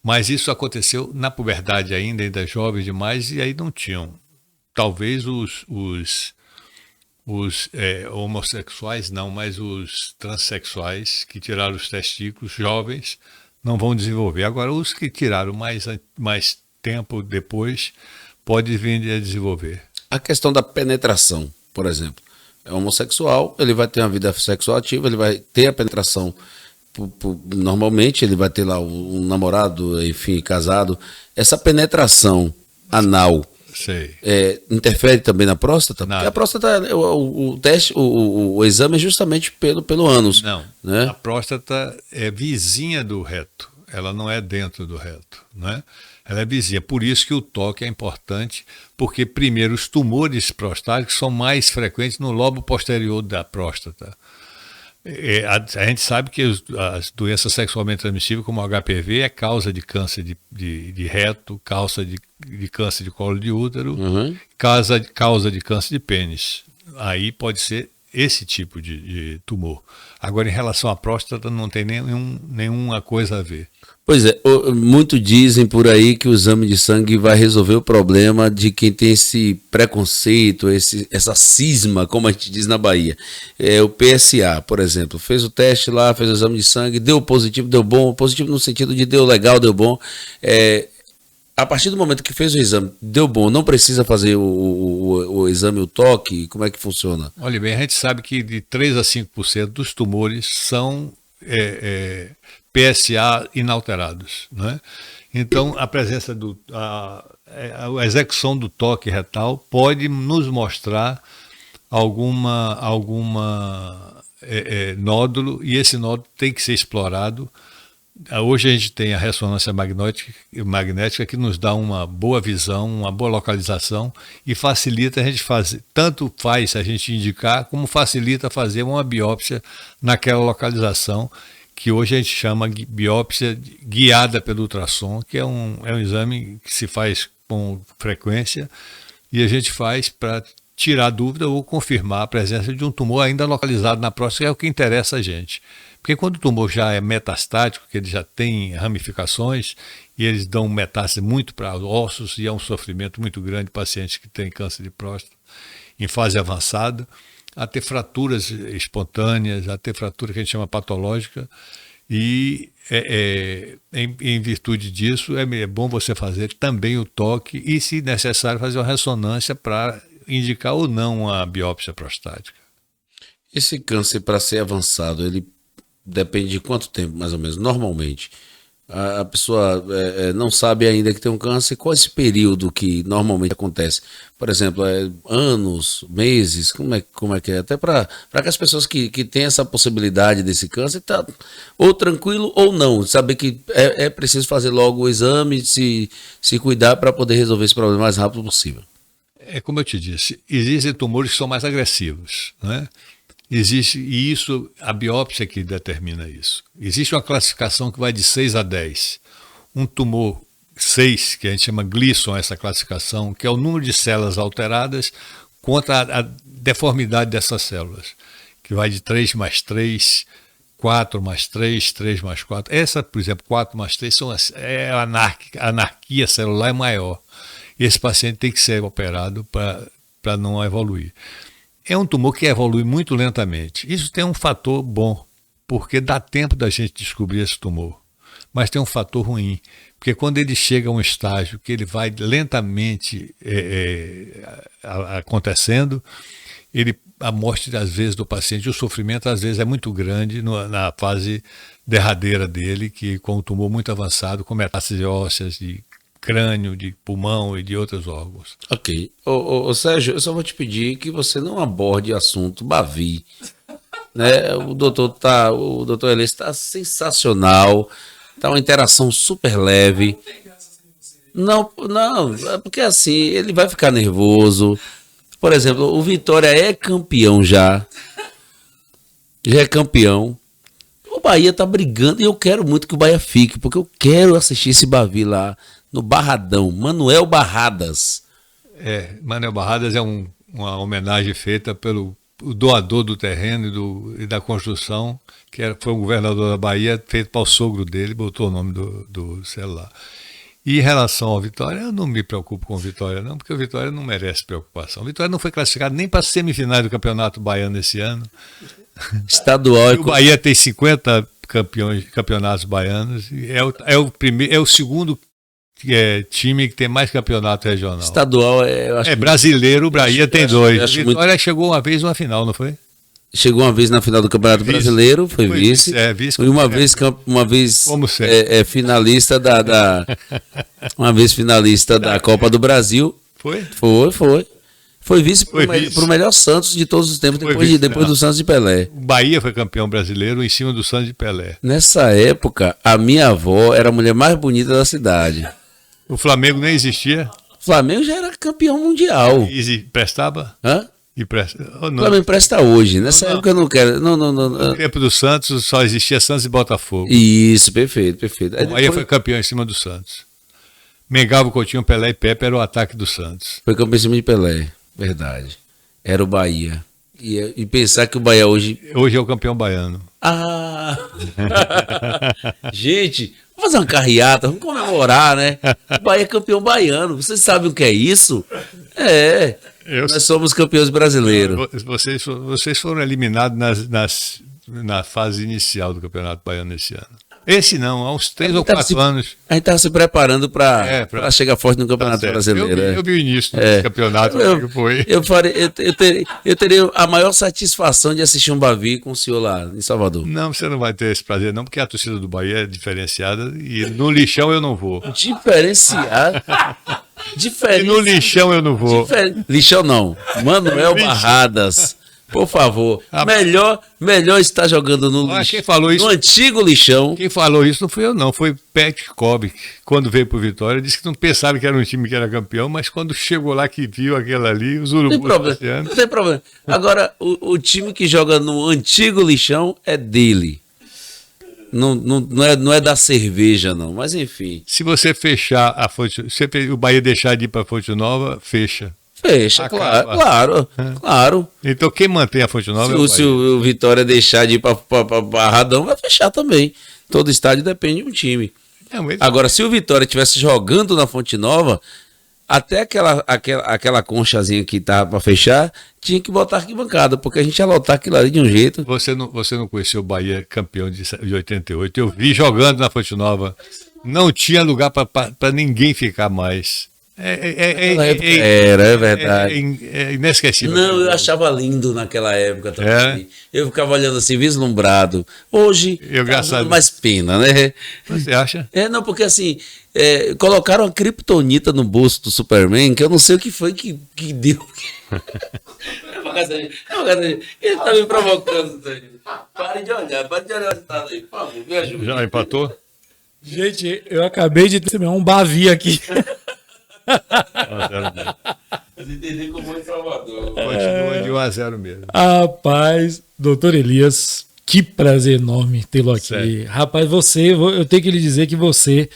Mas isso aconteceu na puberdade ainda jovens demais, e aí não tinham. Talvez os homossexuais não, mas os transexuais que tiraram os testículos jovens não vão desenvolver. Agora, os que tiraram mais tempo depois, pode vir a desenvolver. A questão da penetração, por exemplo. É homossexual, ele vai ter uma vida sexual ativa, ele vai ter a penetração. Normalmente, ele vai ter lá um namorado, enfim, casado. Essa penetração anal Sei. interfere também na próstata? Nada. Porque a próstata, o teste, o exame é justamente pelo ânus. Não, Né? a próstata é vizinha do reto, ela não é dentro do reto, né? Ela é vizinha, por isso que o toque é importante, porque primeiro os tumores prostáticos são mais frequentes no lobo posterior da próstata. A gente sabe que as doenças sexualmente transmissíveis, como o HPV, é causa de câncer de reto, causa de câncer de colo de útero, causa de câncer de pênis. Aí pode ser esse tipo de tumor. Agora, em relação à próstata, não tem nenhuma coisa a ver. Pois é, muito dizem por aí que o exame de sangue vai resolver o problema de quem tem esse preconceito, essa cisma, como a gente diz na Bahia. O PSA, por exemplo, fez o teste lá, fez o exame de sangue, deu positivo, deu bom, positivo no sentido de deu legal, deu bom. A partir do momento que fez o exame, deu bom, não precisa fazer o exame, o toque, como é que funciona? Olha bem, a gente sabe que de 3 a 5% dos tumores são PSA inalterados, né? Então, a presença a execução do toque retal pode nos mostrar alguma nódulo, e esse nódulo tem que ser explorado. Hoje a gente tem a ressonância magnética que nos dá uma boa visão, uma boa localização e facilita a gente fazer, tanto faz a gente indicar, como facilita fazer uma biópsia naquela localização, que hoje a gente chama de biópsia guiada pelo ultrassom, que é um exame que se faz com frequência e a gente faz para tirar dúvida ou confirmar a presença de um tumor ainda localizado na próstata, que é o que interessa a gente. Porque quando o tumor já é metastático, que ele já tem ramificações, e eles dão metástase muito para ossos, e é um sofrimento muito grande de pacientes que têm câncer de próstata em fase avançada, a ter fraturas espontâneas, a ter fratura que a gente chama patológica, e em virtude disso é bom você fazer também o toque e, se necessário, fazer uma ressonância para indicar ou não a biópsia prostática. Esse câncer, para ser avançado, ele depende de quanto tempo, mais ou menos, normalmente? A pessoa não sabe ainda que tem um câncer. Qual é esse período que normalmente acontece? Por exemplo, anos, meses, como é que é? Até para que as pessoas que têm essa possibilidade desse câncer tá ou tranquilo ou não, saber que é preciso fazer logo o exame, se cuidar para poder resolver esse problema o mais rápido possível. É como eu te disse, existem tumores que são mais agressivos, né? E isso, a biópsia que determina isso. Existe uma classificação que vai de 6 a 10. Um tumor 6, que a gente chama Gleason, essa classificação, que é o número de células alteradas contra a deformidade dessas células, que vai de 3 mais 3, 4 mais 3, 3 mais 4. Essa, por exemplo, 4 mais 3 a anarquia celular é maior. E esse paciente tem que ser operado para não evoluir. É um tumor que evolui muito lentamente. Isso tem um fator bom, porque dá tempo da gente descobrir esse tumor. Mas tem um fator ruim, porque quando ele chega a um estágio que ele vai lentamente acontecendo, a morte, às vezes, do paciente, o sofrimento, às vezes, é muito grande na fase derradeira dele, que com o tumor muito avançado, com metástases ósseas, de crânio, de pulmão e de outros órgãos. Ok. Ô, Sérgio, eu só vou te pedir que você não aborde o assunto Bavi. Né? O doutor Elias está sensacional, está uma interação super leve. Não, é porque assim, ele vai ficar nervoso. Por exemplo, o Vitória é campeão já é campeão. O Bahia tá brigando e eu quero muito que o Bahia fique, porque eu quero assistir esse Bavi lá no Barradão, Manuel Barradas. Manuel Barradas é uma homenagem feita pelo doador do terreno e da construção, foi o governador da Bahia, feito para o sogro dele, botou o nome do celular. E em relação ao Vitória, eu não me preocupo com o Vitória, não, porque o Vitória não merece preocupação. O Vitória não foi classificado nem para as semifinais do Campeonato Baiano esse ano. Estadual. E o Bahia tem 50 campeonatos baianos, e é o segundo time que tem mais campeonato regional. Estadual, eu acho brasileiro, o Bahia tem 2. O Vitória muito... chegou uma vez numa final, não foi? Chegou uma vez na final do Campeonato Brasileiro, foi vice. Vice. E uma vez finalista uma vez finalista da Copa do Brasil. Foi? Foi vice pro melhor Santos de todos os tempos, depois do Santos de Pelé. O Bahia foi campeão brasileiro em cima do Santos de Pelé. Nessa época, a minha avó era a mulher mais bonita da cidade. O Flamengo nem existia? O Flamengo já era campeão mundial. E prestava? Hã? O Flamengo presta hoje. Nessa época eu não quero. Não. No tempo do Santos só existia Santos e Botafogo. Isso, perfeito. O Bahia foi campeão em cima do Santos. Mengava, Coutinho, Pelé e Pepe era o ataque do Santos. Foi campeão em cima de Pelé, verdade. Era o Bahia. E pensar que o Bahia hoje é o campeão baiano. Ah! Gente, vamos fazer uma carreata, vamos comemorar, né? O Bahia é campeão baiano. Vocês sabem o que é isso? Nós somos campeões brasileiros. Vocês foram eliminados na fase inicial do Campeonato Baiano esse ano. Esse não, há uns 3 ou 4 anos. A gente estava se preparando para chegar forte no Campeonato Brasileiro. Eu vi o início do campeonato. Eu teria a maior satisfação de assistir um Bavi com o senhor lá em Salvador. Não, você não vai ter esse prazer, não, porque a torcida do Bahia é diferenciada e no lixão eu não vou. Diferenciada? E no lixão eu não vou. Lixão não. Manuel Barradas. Por favor, melhor estar jogando no lixão. Quem falou isso? No antigo lixão. Quem falou isso não fui eu, não. Foi Pat Cobb, quando veio pro Vitória, disse que não pensava que era um time que era campeão, mas quando chegou lá que viu aquela ali, os urubus. Não tem problema. Agora, o time que joga no antigo lixão é dele. Não é da cerveja, não. Mas enfim. Se você fechar a Fonte, o Bahia deixar de ir para Fonte Nova, fecha. Fecha, claro. Então quem mantém a Fonte Nova se o Vitória deixar de ir para Barradão, vai fechar também. Todo estádio depende de um time. Agora, se o Vitória estivesse jogando na Fonte Nova, até aquela conchazinha que tava para fechar, tinha que botar arquibancada, porque a gente ia lotar aquilo ali de um jeito. Você não conheceu o Bahia campeão de 88. Eu vi jogando na Fonte Nova. Não tinha lugar para ninguém ficar mais. É verdade. É inesquecível. Não, eu achava lindo naquela época também. Eu ficava olhando assim, vislumbrado. Hoje, tá dando mais pena, né? Você acha? Não, porque assim, colocaram a criptonita no bolso do Superman, que eu não sei o que foi que deu. Ele tá me provocando. Pare de olhar o estado aí, por favor, me ajuda. Já empatou? Gente, eu acabei de ter um Bavi aqui. Você entendeu como é Salvador. Continua de 1-0 mesmo. Rapaz, doutor Elias, que prazer enorme tê-lo aqui. Sério? Rapaz, eu tenho que lhe dizer que você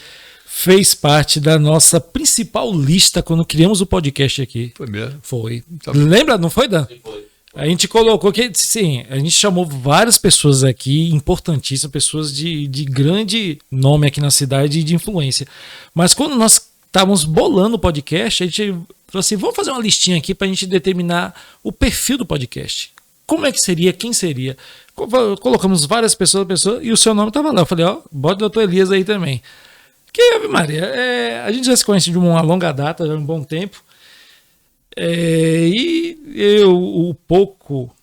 fez parte da nossa principal lista quando criamos o podcast aqui. Foi mesmo? Foi. Lembra, não foi, Dan? Foi. A gente colocou que, sim, a gente chamou várias pessoas aqui, importantíssimas, pessoas de grande nome aqui na cidade e de influência. Mas quando nós estávamos bolando o podcast, a gente falou assim, vamos fazer uma listinha aqui para a gente determinar o perfil do podcast. Como é que seria, quem seria? Colocamos várias pessoas e o seu nome estava lá. Eu falei, ó, bota o Dr. Elias aí também. Que, Ave Maria, a gente já se conhece de uma longa data, já há um bom tempo. E o pouco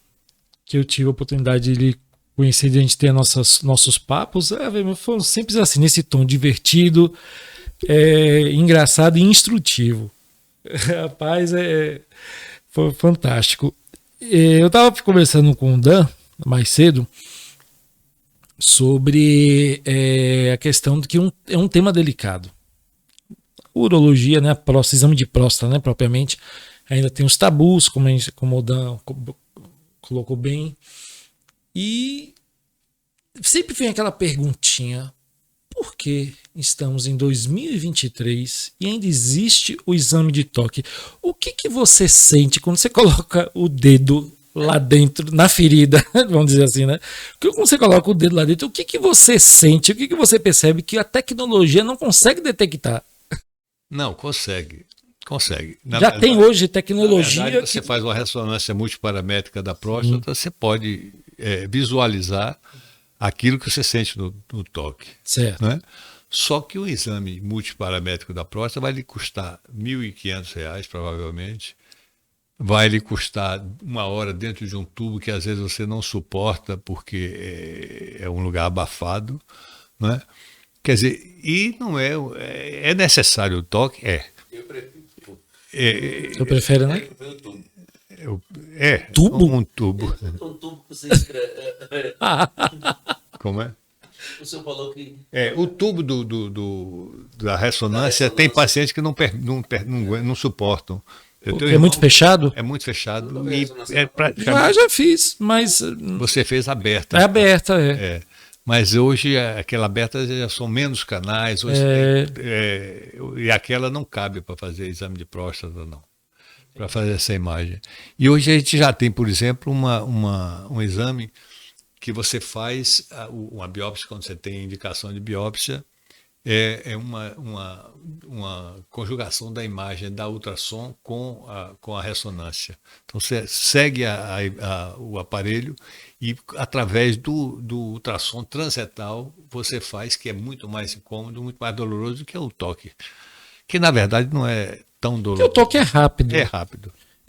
que eu tive a oportunidade de conhecer, de a gente ter nossos papos, foram sempre assim, nesse tom divertido, engraçado e instrutivo. Rapaz, foi fantástico. Eu estava conversando com o Dan mais cedo sobre a questão de que é um tema delicado. Urologia, né, exame de próstata, né, propriamente, ainda tem os tabus, como o Dan colocou bem. E sempre vem aquela perguntinha: por que estamos em 2023 e ainda existe o exame de toque? O que você sente quando você coloca o dedo lá dentro, na ferida, vamos dizer assim, né? Quando você coloca o dedo lá dentro, o que você sente, o que você percebe que a tecnologia não consegue detectar? Não, consegue. Tem hoje tecnologia. Na verdade, você faz uma ressonância multiparamétrica da próstata, você pode visualizar aquilo que você sente no toque. Certo. Né? Só que o exame multiparamétrico da próstata vai lhe custar R$ 1.500, provavelmente. Vai lhe custar 1 hora dentro de um tubo que às vezes você não suporta você é um lugar abafado. Né? Quer dizer, e não é necessário o toque? Eu prefiro. Eu prefiro, né? Tubo? Tubo? Um tubo. Um tubo que você Como é? O senhor falou que. O tubo da ressonância tem pacientes que não suportam. É muito fechado? É muito fechado. Já fiz, mas. Você fez aberta. É aberta, Mas hoje aquela aberta já são menos canais. Hoje e aquela não cabe para fazer exame de próstata, não. Para fazer essa imagem. E hoje a gente já tem, por exemplo, um exame que você faz uma biópsia, quando você tem indicação de biópsia, é uma conjugação da imagem da ultrassom com a ressonância. Então você segue o aparelho e através do ultrassom transretal você faz, que é muito mais incômodo, muito mais doloroso do que o toque. Que na verdade não é tão doloroso. Porque o toque é rápido. É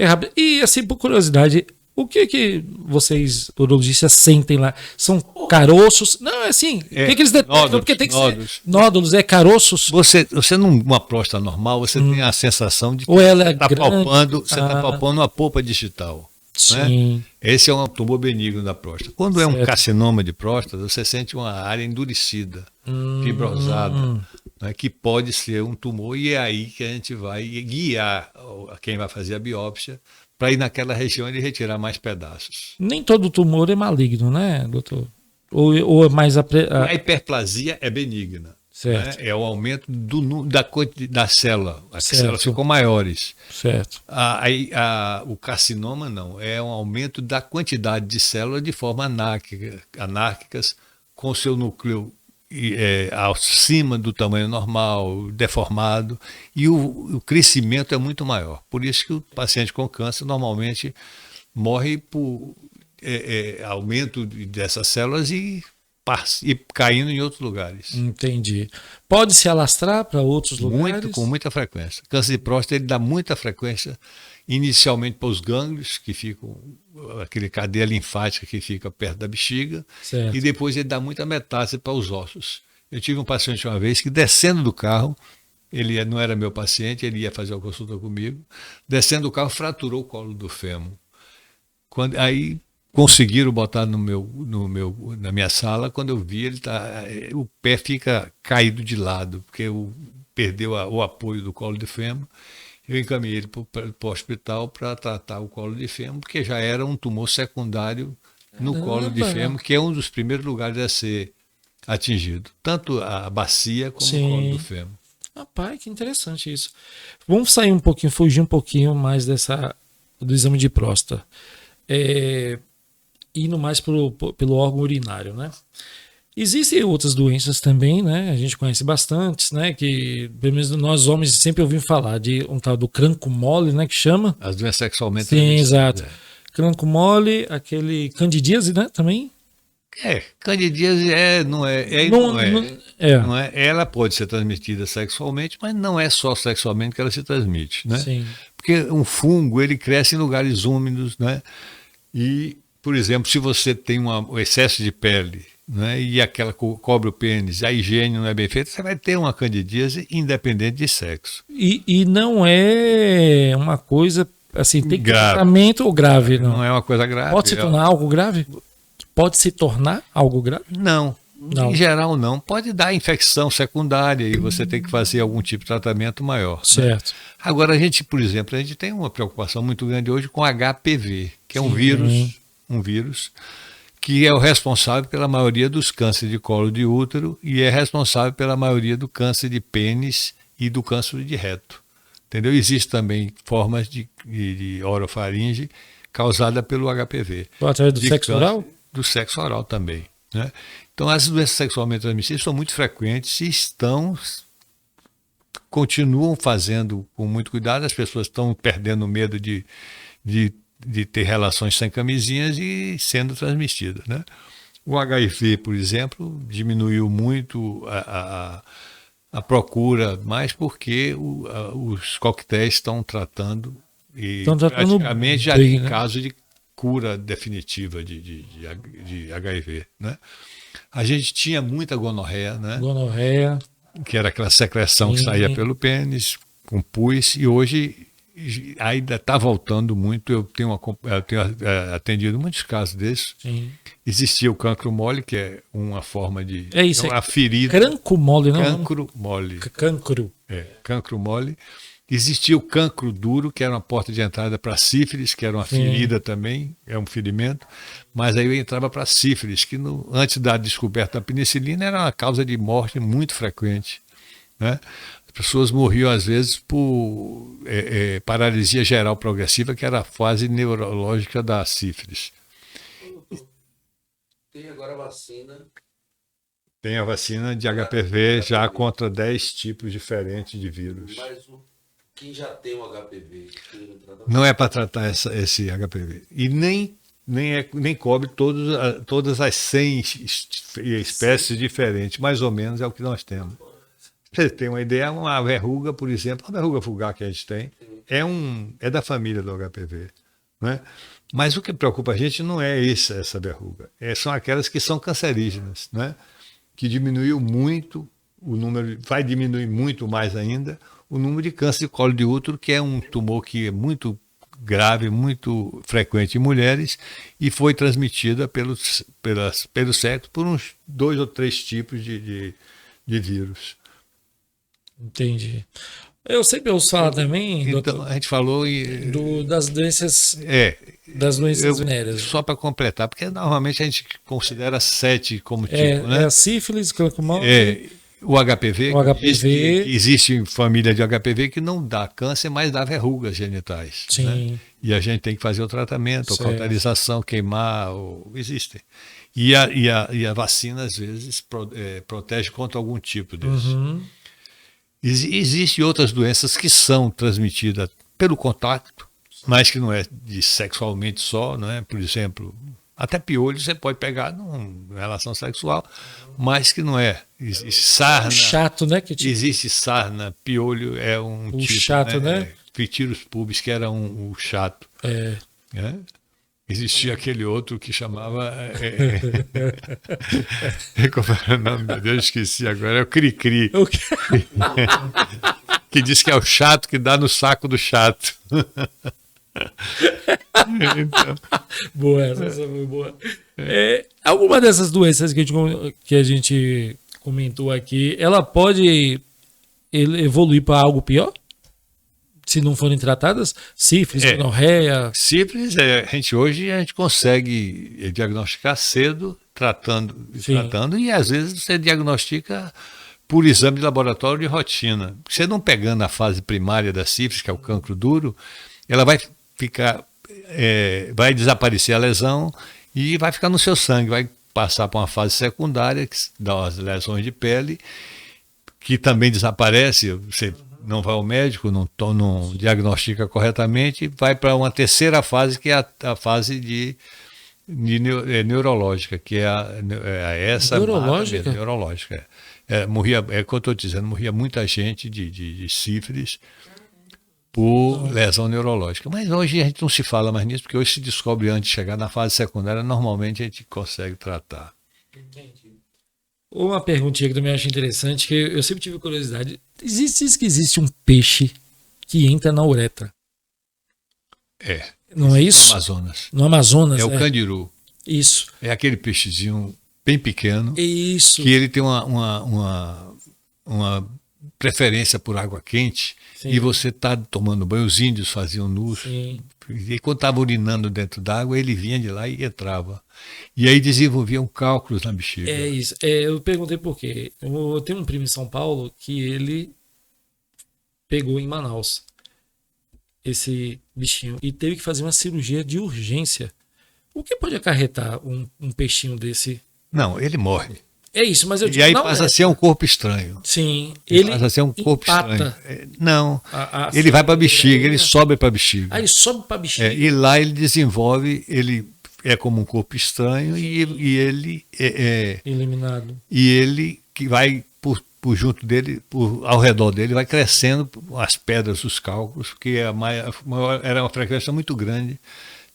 rápido. E assim, por curiosidade, o que vocês, urologistas, sentem lá? São caroços? Não, é assim. O que eles detectam? Porque tem que ser nódulos, caroços. Você numa próstata normal, você tem a sensação de que você está palpando uma polpa digital. Sim. Né? Esse é um tumor benigno da próstata. Quando é um carcinoma de próstata, você sente uma área endurecida, fibrosada, né, que pode ser um tumor, e é aí que a gente vai guiar quem vai fazer a biópsia para ir naquela região e retirar mais pedaços. Nem todo tumor é maligno, né, doutor? Ou é mais a hiperplasia é benigna. Certo. Né? É o aumento da célula. As células ficam maiores. Certo. O carcinoma não. É um aumento da quantidade de células de forma anárquicas, com seu núcleo acima do tamanho normal, deformado, e o crescimento é muito maior. Por isso que o paciente com câncer normalmente morre por aumento dessas células e caindo em outros lugares. Entendi. Pode se alastrar para outros lugares? Com muita frequência. Câncer de próstata ele dá muita frequência inicialmente para os gânglios, que ficam, aquele cadeia linfática que fica perto da bexiga, certo. E depois ele dá muita metástase para os ossos. Eu tive um paciente uma vez que, descendo do carro, ele não era meu paciente, ele ia fazer uma consulta comigo, descendo do carro, fraturou o colo do fêmur. Aí conseguiram botar na minha sala. Quando eu vi, o pé fica caído de lado, porque perdeu o apoio do colo de fêmur. Eu encaminhei ele para o hospital para tratar o colo de fêmur, porque já era um tumor secundário no colo de fêmur, que é um dos primeiros lugares a ser atingido, tanto a bacia como o colo do fêmur. Rapaz, que interessante isso. Vamos sair um pouquinho, fugir um pouquinho mais do exame de próstata. Indo mais pelo órgão urinário, né? Existem outras doenças também, né? A gente conhece bastantes, né? Que, pelo menos nós homens sempre ouvimos falar de um tal do cancro mole, né? Que chama. As doenças sexualmente Sim, transmissíveis. exato. Cancro mole, aquele candidíase, né? Também. Candidíase não é. Não é. Ela pode ser transmitida sexualmente, mas não é só sexualmente que ela se transmite, né? Sim. Porque um fungo, ele cresce em lugares úmidos, né? E, por exemplo, se você tem um excesso de pele, né, e aquela cobre o pênis, a higiene não é bem feita, você vai ter uma candidíase independente de sexo. E não é uma coisa, assim, tem Grave. tratamento ou grave, não? Não é uma coisa grave. Pode se tornar algo grave? Pode se tornar algo grave? Não. Não. Em geral, não. Pode dar infecção secundária e você tem que fazer algum tipo de tratamento maior. Né? Certo. Agora, a gente, por exemplo, a gente tem uma preocupação muito grande hoje com HPV, que é um vírus que é o responsável pela maioria dos cânceres de colo de útero e é responsável pela maioria do câncer de pênis e do câncer de reto. Entendeu? Existem também formas de orofaringe causada pelo HPV. Através do sexo oral? Do sexo oral também. Né? Então, as doenças sexualmente transmissíveis são muito frequentes e continuam fazendo com muito cuidado. As pessoas estão perdendo o medo de ter relações sem camisinhas e sendo transmitidas. Né? O HIV, por exemplo, diminuiu muito a procura, mais porque os coquetéis estão tratando e praticamente já tem caso de cura definitiva de HIV. Né? A gente tinha muita gonorreia, né? Gonorreia. Que era aquela secreção que saía pelo pênis, com pus, e hoje ainda está voltando muito. Eu tenho atendido muitos casos desses. Sim. Existia o cancro mole, que é uma forma de... É isso, uma ferida. Cancro mole, não? Cancro mole. Cancro. Cancro mole. Existia o cancro duro, que era uma porta de entrada para sífilis, que era uma ferida também, é um ferimento. Mas aí eu entrava para sífilis, que antes da descoberta da penicilina era uma causa de morte muito frequente. Né? As pessoas morriam, às vezes, por paralisia geral progressiva, que era a fase neurológica da sífilis. Tem agora a vacina. Tem a vacina de HPV já contra 10 tipos diferentes de vírus. Mas quem já tem o HPV? Não é para tratar esse HPV. E nem cobre todas as 100 espécies diferentes. Mais ou menos é o que nós temos. Você tem uma ideia, uma verruga, por exemplo, a verruga vulgar que a gente tem, é da família do HPV. Né? Mas o que preocupa a gente não é essa verruga. São aquelas que são cancerígenas, né? Que diminuiu muito o número, vai diminuir muito mais ainda, o número de câncer de colo de útero, que é um tumor que é muito grave, muito frequente em mulheres e foi transmitida pelo sexo por uns 2 ou 3 tipos de vírus. Entendi. Eu sempre ouço falar também, então, doutor, a gente falou das doenças venéreas. Só para completar, porque normalmente a gente considera 7 como tipo, né? É a sífilis, cancro mole. O HPV. Existe família de HPV que não dá câncer, mas dá verrugas genitais. Sim. Né? E a gente tem que fazer o tratamento, a cauterização, queimar, existem. E a vacina, às vezes, protege contra algum tipo disso. Uhum. Existem outras doenças que são transmitidas pelo contato, mas que não é de sexualmente só, não é? Por exemplo, até piolho você pode pegar numa relação sexual, mas que não é. Existe sarna. Chato, né? Existe sarna, piolho é um tipo. Chato, né? Fitírus pubis, que era o chato. Né? Existia aquele outro que chamava. Como era o nome? Meu Deus, esqueci agora. É o Cri-Cri. Que diz que é o chato que dá no saco do chato. Então. Boa, essa foi boa. Alguma dessas doenças que a gente comentou aqui, ela pode evoluir para algo pior? Se não forem tratadas? Sífilis, gonorreia? Sífilis, hoje a gente consegue diagnosticar cedo, tratando, e às vezes você diagnostica por exame de laboratório de rotina. Você não pegando a fase primária da sífilis, que é o cancro duro, ela vai ficar, vai desaparecer a lesão e vai ficar no seu sangue, vai passar para uma fase secundária, que dá as lesões de pele, que também desaparece, você não vai ao médico, não diagnostica corretamente, vai para uma terceira fase, que é a fase neurológica, que é essa Neurológica? Neurológica. Morria, é o que eu estou dizendo, morria muita gente de sífilis por lesão neurológica. Mas hoje a gente não se fala mais nisso, porque hoje se descobre antes de chegar na fase secundária, normalmente a gente consegue tratar. Uma perguntinha que eu também acho interessante, que eu sempre tive curiosidade. Diz que existe um peixe que entra na uretra. Não é isso? No Amazonas. No Amazonas. É o candiru. Isso. É aquele peixezinho bem pequeno, Isso. que ele tem uma preferência por água quente. Sim. E você está tomando banho, os índios faziam nus. Sim. E quando estava urinando dentro d'água, ele vinha de lá e entrava. E aí desenvolviam cálculos na bexiga. É isso. Eu perguntei por quê. Eu tenho um primo em São Paulo que ele pegou em Manaus esse bichinho e teve que fazer uma cirurgia de urgência. O que pode acarretar um peixinho desse? Não, ele morre. É isso, mas eu digo, E aí não, passa a ser um corpo estranho. Sim, ele Passa a ser um corpo empata estranho. Não, a ele vai para a bexiga, ele ele sobe para a bexiga. Aí sobe pra bexiga. E lá ele desenvolve, ele é como um corpo estranho e ele Eliminado. e ele que vai por junto dele, ao redor dele, vai crescendo as pedras, os cálculos, porque era uma frequência muito grande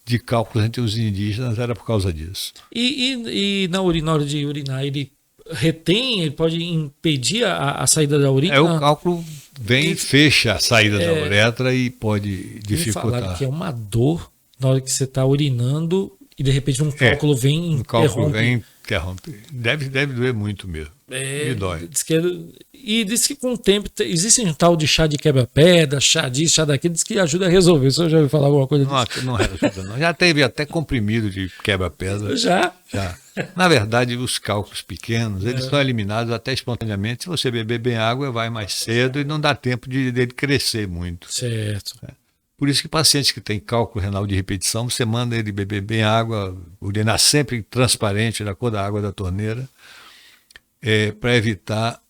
de cálculos entre os indígenas, era por causa disso. E na hora de urinar, ele retém, ele pode impedir a saída da urina? O cálculo vem e fecha a saída da uretra e pode Me dificultar. falaram que é uma dor na hora que você está urinando e de repente um cálculo vem e Um cálculo interrompe. vem interrompe. Deve doer muito mesmo. Me dói. Diz que com o tempo existe um tal de chá de quebra-pedra, chá disso, chá daquilo, diz que ajuda a resolver. O senhor já ouviu falar alguma coisa disso? Não ajuda, não. Já teve até comprimido de quebra-pedra. Já. Na verdade, os cálculos pequenos, eles são eliminados até espontaneamente. Se você beber bem água, vai mais cedo e não dá tempo dele crescer muito. Certo. Por isso que pacientes que têm cálculo renal de repetição, você manda ele beber bem água, urinar sempre transparente, da cor da água da torneira, para evitar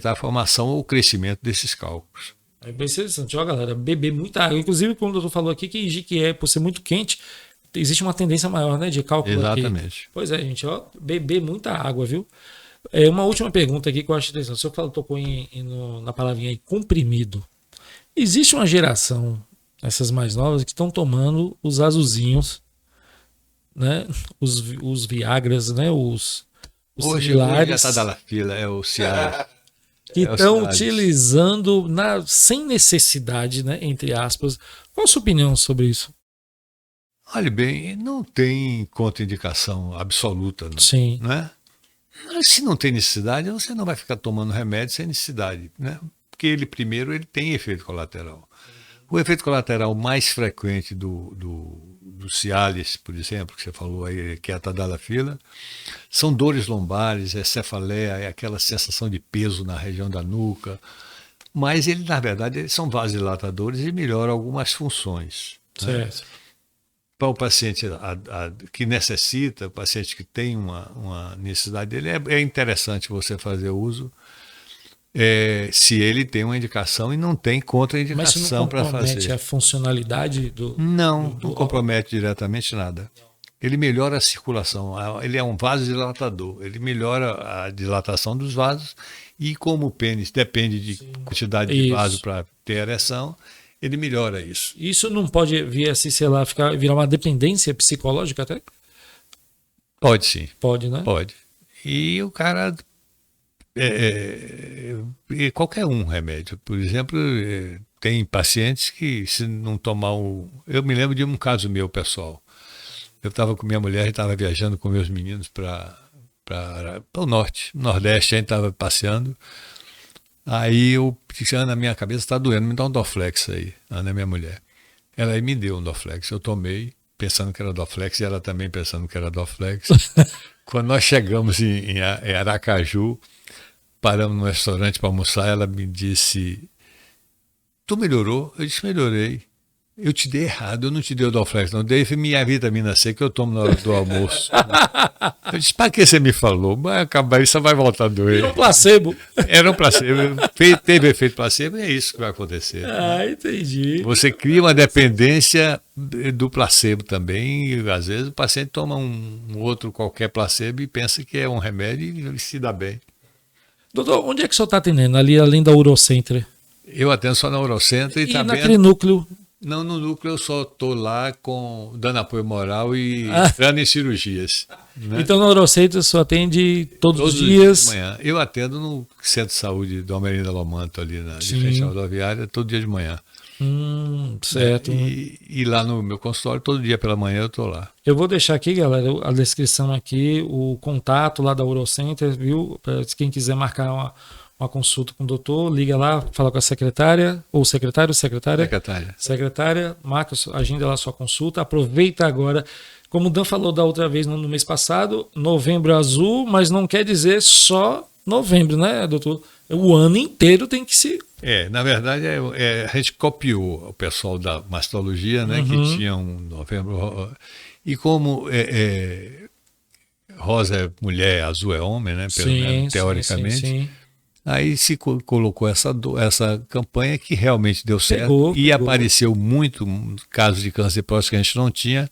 a formação ou o crescimento desses cálculos. É bem interessante, ó, galera, beber muita água. Inclusive, como o doutor falou aqui, que por ser muito quente, existe uma tendência maior, né, de cálculo. Exatamente. Aqui. Pois é, gente, ó, beber muita água, viu? Uma última pergunta aqui que eu acho interessante. O senhor tocou na palavrinha aí, comprimido. Existe uma geração, essas mais novas, que estão tomando os azulzinhos, né? Os Viagras, né? Os Hoje similares, já está da fila, é o Cialis. que estão utilizando sem necessidade, né? Entre aspas. Qual a sua opinião sobre isso? Olha bem, não tem contraindicação absoluta, não. Sim. Né? Mas se não tem necessidade, você não vai ficar tomando remédio sem necessidade, né? Porque ele tem efeito colateral. O efeito colateral mais frequente do Cialis, por exemplo, que você falou aí, que é a tadalafila, são dores lombares, cefaleia, é aquela sensação de peso na região da nuca. Mas ele, na verdade, eles são vasodilatadores e melhoram algumas funções. Certo. Né? Para o paciente que necessita, o paciente que tem uma necessidade dele, é interessante você fazer uso se ele tem uma indicação e não tem contraindicação para fazer. Mas isso não compromete a funcionalidade do... Não compromete diretamente nada. Ele melhora a circulação, ele é um vasodilatador, ele melhora a dilatação dos vasos e como o pênis depende de quantidade de vaso para ter ereção, ele melhora isso. Isso não pode vir assim, sei lá, virar uma dependência psicológica até? Pode sim. Pode, né? Pode. E o cara... qualquer remédio. Por exemplo, tem pacientes que se não tomar Eu me lembro de um caso meu, pessoal. Eu estava com minha mulher e estava viajando com meus meninos para o Nordeste, a gente estava passeando. Aí eu disse, Ana, minha cabeça está doendo, me dá um Dorflex aí, Ana, minha mulher. Ela aí me deu um Dorflex, eu tomei, pensando que era Dorflex, e ela também pensando que era Dorflex. Quando nós chegamos em Aracaju, paramos no restaurante para almoçar, ela me disse: tu melhorou? Eu disse: melhorei. Eu te dei errado, eu não te dei o Dorflex, não. Dei minha vitamina C que eu tomo na hora do almoço. Eu disse: para que você me falou? Vai acabar, isso vai voltar a doer. É um placebo. Era um placebo, teve efeito placebo, e é isso que vai acontecer. Ah, entendi. Você cria uma dependência do placebo também, e às vezes o paciente toma um outro qualquer placebo e pensa que é um remédio e se dá bem. Doutor, onde é que o senhor está atendendo? Ali, além da Urocenter? Eu atendo só na Urocenter E e também. naquele núcleo? Não, no núcleo eu só estou lá dando apoio moral e entrando em cirurgias. Né? Então na Urocenter o senhor atende todos os De dias? manhã. Eu atendo no Centro de Saúde do Almerina Lomanto, ali de Sim. frente à rodoviária, todo dia de manhã. Certo. E lá no meu consultório, todo dia pela manhã eu estou lá. Eu vou deixar aqui, galera, a descrição aqui, o contato lá da Urocenter, viu? Pra quem quiser marcar uma consulta com o doutor, liga lá, fala com a secretária, ou secretário, secretária. Secretária, marca, agenda lá sua consulta, aproveita agora. Como o Dan falou da outra vez no mês passado, Novembro Azul, mas não quer dizer só novembro, né, doutor? O ano inteiro tem que se... Na verdade, a gente copiou o pessoal da mastologia, né, que tinha um novembro. E como rosa é mulher, azul é homem, né, pelo menos, teoricamente. Sim. Aí se colocou essa campanha que realmente deu certo. Pegou. Apareceu muito casos de câncer de próstata que a gente não tinha.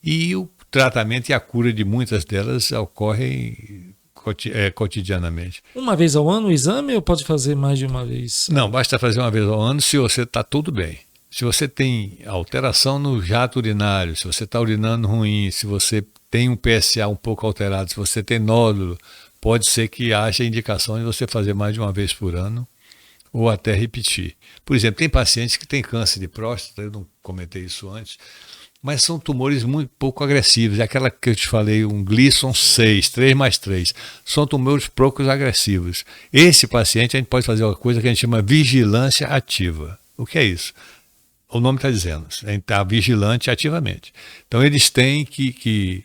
E o tratamento e a cura de muitas delas ocorrem cotidianamente. Uma vez ao ano o exame ou pode fazer mais de uma vez? Não, basta fazer uma vez ao ano se você está tudo bem. Se você tem alteração no jato urinário, se você está urinando ruim, se você tem um PSA um pouco alterado, se você tem nódulo, pode ser que haja indicação de você fazer mais de uma vez por ano ou até repetir. Por exemplo, tem pacientes que têm câncer de próstata, eu não comentei isso antes, mas são tumores muito pouco agressivos. É aquela que eu te falei, um Gleason 6, 3+3. São tumores pouco agressivos. Esse paciente a gente pode fazer uma coisa que a gente chama vigilância ativa. O que é isso? O nome está dizendo, a gente está vigilante ativamente. Então eles têm que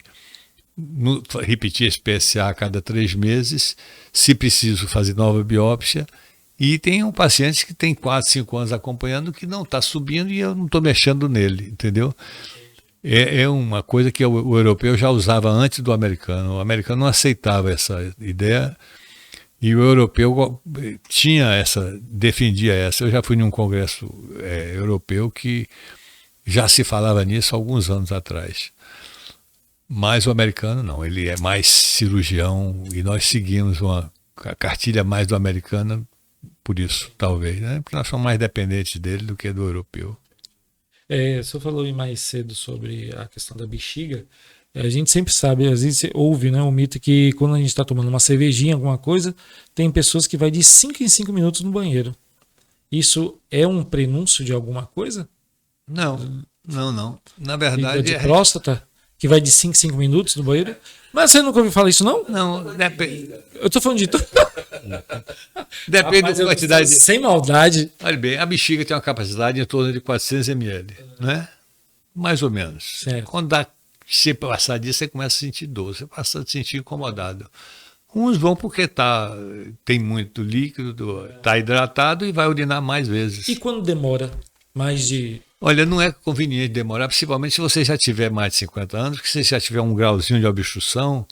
repetir esse PSA a cada 3 meses, se preciso fazer nova biópsia. E tem um paciente que tem 4, 5 anos acompanhando que não está subindo e eu não estou mexendo nele, entendeu? É uma coisa que o europeu já usava antes do americano. O americano não aceitava essa ideia e o europeu defendia essa. Eu já fui num congresso europeu que já se falava nisso há alguns anos atrás. Mas o americano não, ele é mais cirurgião e nós seguimos uma cartilha mais do americano por isso, talvez, né? Porque nós somos mais dependentes dele do que do europeu. O senhor falou mais cedo sobre a questão da bexiga. A gente sempre sabe, às vezes ouve, né, o mito que quando a gente está tomando uma cervejinha, alguma coisa, tem pessoas que vai de 5 em 5 minutos no banheiro. Isso é um prenúncio de alguma coisa? Não. Na verdade... De próstata? Que vai de 5 em 5 minutos no banheiro? Mas você nunca ouviu falar isso, não? Não, depende. Eu tô falando de tudo. Depende da quantidade. Sem maldade. Olha bem, a bexiga tem uma capacidade em torno de 400 ml, né? Mais ou menos. Certo. Quando você passar disso, você começa a sentir dor, você passa a se sentir incomodado. Uns vão porque tem muito líquido, está hidratado e vai urinar mais vezes. E quando demora mais de... Olha, não é conveniente demorar, principalmente se você já tiver mais de 50 anos, que se você já tiver um grauzinho de obstrução,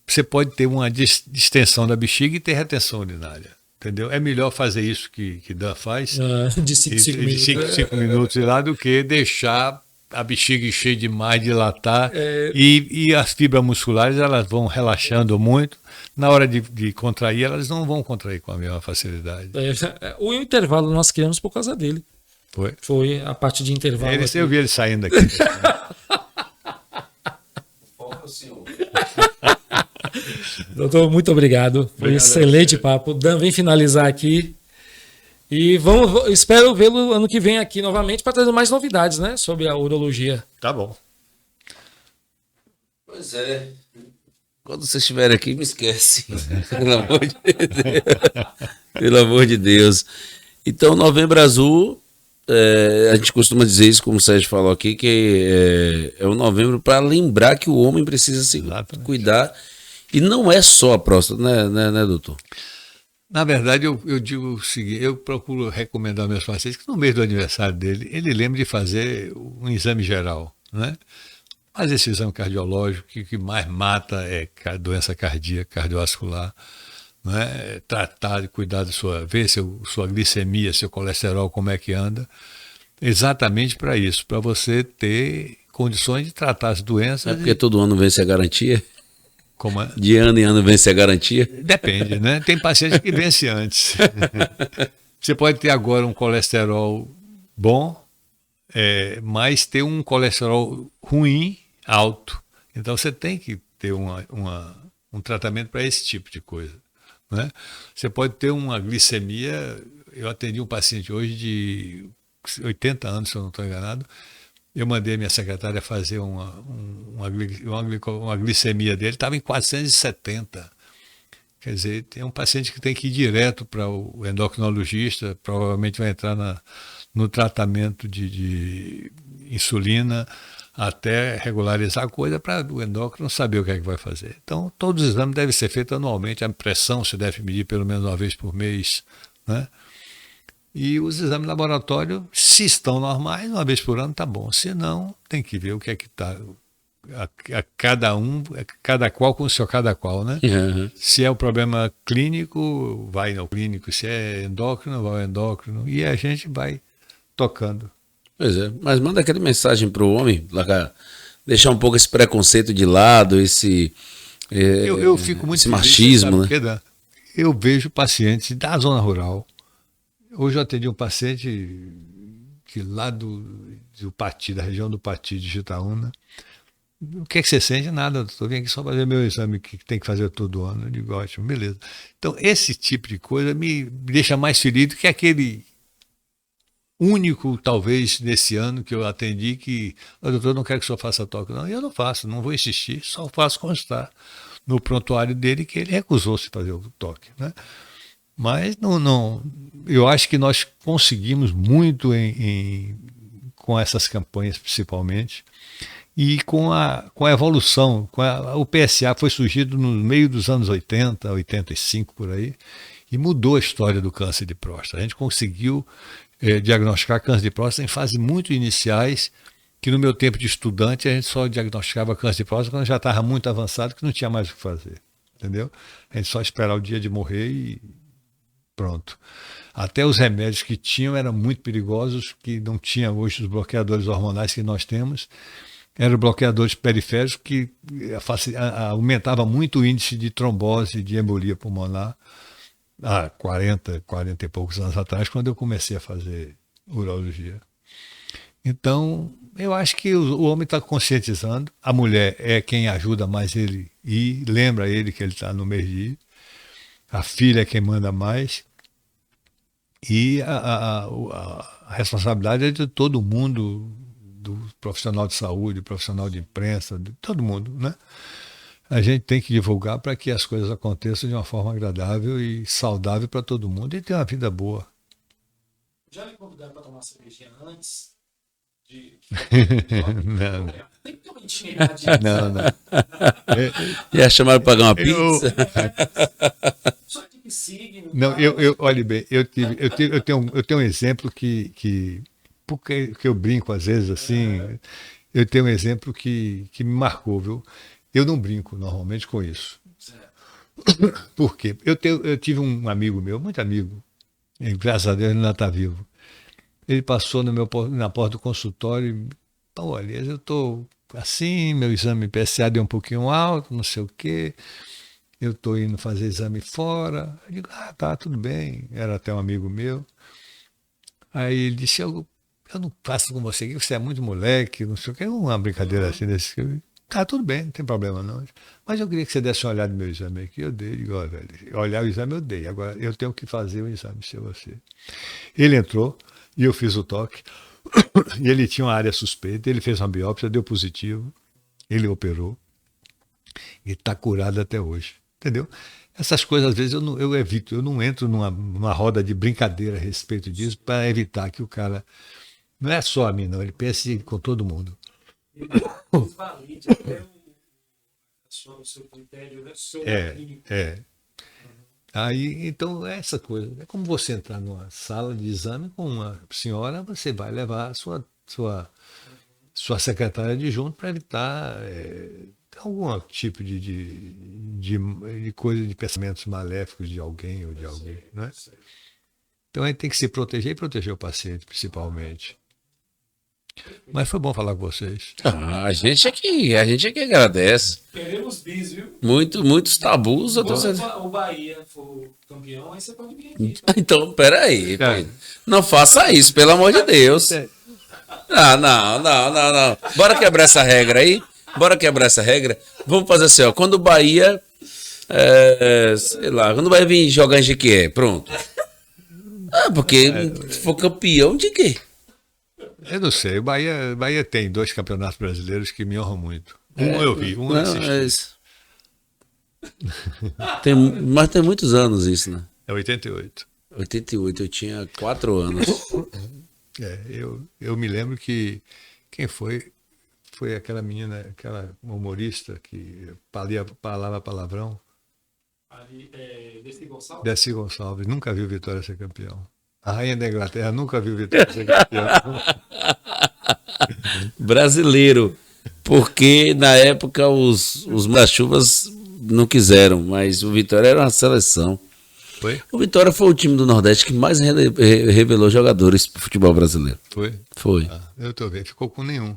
você pode ter uma distensão da bexiga e ter retenção urinária, entendeu? É melhor fazer isso que Dan faz, de 5 minutos. 5 minutos lá, do que deixar a bexiga encher demais, dilatar, e as fibras musculares elas vão relaxando muito. Na hora de contrair, elas não vão contrair com a mesma facilidade. O intervalo nós criamos por causa dele. Foi a parte de intervalo. Eu vi ele saindo aqui. Doutor, muito obrigado. Foi um excelente papo. Dan, vem finalizar aqui. E espero vê-lo ano que vem aqui novamente para trazer mais novidades, né, sobre a urologia. Tá bom. Pois é. Quando você estiver aqui, me esquece. Pelo amor de Deus. Pelo amor de Deus. Então, Novembro Azul a gente costuma dizer isso, como o Sérgio falou aqui, que é o novembro para lembrar que o homem precisa se Exatamente. cuidar. E não é só a próstata, né, doutor? Na verdade, eu digo o seguinte, eu procuro recomendar aos meus pacientes que no mês do aniversário dele, ele lembre de fazer um exame geral, né? Mas esse exame cardiológico, que mais mata é a doença cardíaca, cardiovascular, né? Tratar, cuidar da ver sua glicemia, seu colesterol, como é que anda, exatamente para isso, para você ter condições de tratar as doenças. É porque todo ano vence a garantia. Como é? De ano em ano vence a garantia. Depende, né? Tem paciente que vence antes. Você pode ter agora um colesterol bom, mas ter um colesterol ruim, alto. Então você tem que ter um tratamento para esse tipo de coisa, né? Você pode ter uma glicemia. Eu atendi um paciente hoje de 80 anos, se eu não estou enganado. Eu mandei minha secretária fazer uma glicemia dele, estava em 470. Quer dizer, tem um paciente que tem que ir direto para o endocrinologista, provavelmente vai entrar no tratamento de insulina até regularizar a coisa para o endócrino saber o que é que vai fazer. Então, todos os exames devem ser feitos anualmente, a pressão se deve medir pelo menos uma vez por mês, né? E os exames de laboratório, se estão normais, uma vez por ano tá bom. Se não, tem que ver o que é que está. Cada qual com o seu cada qual, né? Uhum. Se é um problema clínico, vai no clínico. Se é endócrino, vai ao endócrino. E a gente vai tocando. Pois é, mas manda aquela mensagem pro homem, deixar um pouco esse preconceito de lado, esse Eu fico muito esse feliz, machismo, sabe né? por quê, Dan? Eu vejo pacientes da zona rural. Hoje eu atendi um paciente que lá do Pati, da região do Pati, de Jitaúna. O que é que você sente? Nada, doutor. Vim aqui só fazer meu exame que tem que fazer todo ano. Eu digo, ótimo, beleza. Então, esse tipo de coisa me deixa mais feliz do que aquele único, talvez, nesse ano que eu atendi que, doutor, não quero que o senhor faça toque. Não, eu não faço, não vou insistir, só faço constar no prontuário dele que ele recusou-se fazer o toque, né? Mas não, eu acho que nós conseguimos muito com essas campanhas, principalmente, e com a evolução, o PSA foi surgido no meio dos anos 80, 85, por aí, e mudou a história do câncer de próstata. A gente conseguiu diagnosticar câncer de próstata em fases muito iniciais, que no meu tempo de estudante a gente só diagnosticava câncer de próstata quando já estava muito avançado, que não tinha mais o que fazer, entendeu? A gente só esperar o dia de morrer e pronto. Até os remédios que tinham eram muito perigosos, que não tinha hoje os bloqueadores hormonais que nós temos, eram bloqueadores periféricos que aumentavam muito o índice de trombose e de embolia pulmonar há 40 e poucos anos atrás, quando eu comecei a fazer urologia. Então, eu acho que o homem está conscientizando, a mulher é quem ajuda mais ele e lembra ele que ele está no mês de ir. A filha é quem manda mais, e a responsabilidade é de todo mundo, do profissional de saúde, profissional de imprensa, de todo mundo, né? A gente tem que divulgar para que as coisas aconteçam de uma forma agradável e saudável para todo mundo e ter uma vida boa. Já me convidaram para tomar uma cervejinha antes de... Não. Tem que ter uma intimidade. Não. Já chamaram para pagar uma pizza? Só que signo. Não, olhe bem, eu tenho um exemplo que porque eu brinco às vezes assim, eu tenho um exemplo que me marcou, viu? Eu não brinco normalmente com isso. Por quê? Eu tive um amigo meu, muito amigo, e graças a Deus ele ainda está vivo. Ele passou na porta do consultório e, olha, eu estou assim, meu exame PSA deu um pouquinho alto, não sei o quê. Eu estou indo fazer exame fora. Eu digo, tá, tudo bem. Era até um amigo meu. Aí ele disse, eu não faço com você aqui, você é muito moleque, não sei o que. Uma brincadeira assim desse tipo. Tá, tudo bem, não tem problema não. Mas eu queria que você desse uma olhada no meu exame aqui. Eu dei, digo, velho, olhar o exame eu dei. Agora eu tenho que fazer o exame, se você. Ele entrou e eu fiz o toque. E ele tinha uma área suspeita, ele fez uma biópsia, deu positivo. Ele operou. E está curado até hoje. Entendeu? Essas coisas, às vezes, eu evito. Eu não entro numa roda de brincadeira a respeito disso para evitar que o cara... Não é só a mim, não. Ele pense com todo mundo. Valide até o seu critério, né? O seu clínico. Aí, então, é essa coisa. É como você entrar numa sala de exame com uma senhora, você vai levar a sua secretária adjunta para evitar algum tipo de coisa, de pensamentos maléficos de alguém ou de alguém, né? Então, a gente tem que se proteger e proteger o paciente, principalmente. Mas foi bom falar com vocês. Ah, a gente é que agradece. Queremos bis, viu? Muitos tabus. Eu tô... Quando o Bahia for campeão, aí você pode vir aqui. Então, peraí. Não faça isso, pelo amor de Deus. Não. Bora quebrar essa regra aí. Vamos fazer assim, ó. Quando o Bahia, sei lá, quando o Bahia vir jogar em Jequié, pronto. Porque se for campeão de quê? Eu não sei. O Bahia tem 2 campeonatos brasileiros que me honram muito. Eu vi, eu assisti. Mas tem muitos anos isso, né? É 88. 88, eu tinha 4 anos. Eu me lembro que quem foi aquela menina, aquela humorista que falava palavrão. Desi Gonçalves. Nunca viu Vitória ser campeão. A rainha da Inglaterra nunca viu Vitória ser campeão. Brasileiro. Porque na época os Manda-Chuvas não quiseram, mas o Vitória era uma seleção. Foi? O Vitória foi o time do Nordeste que mais revelou jogadores pro futebol brasileiro. Foi. Eu tô vendo, ficou com nenhum.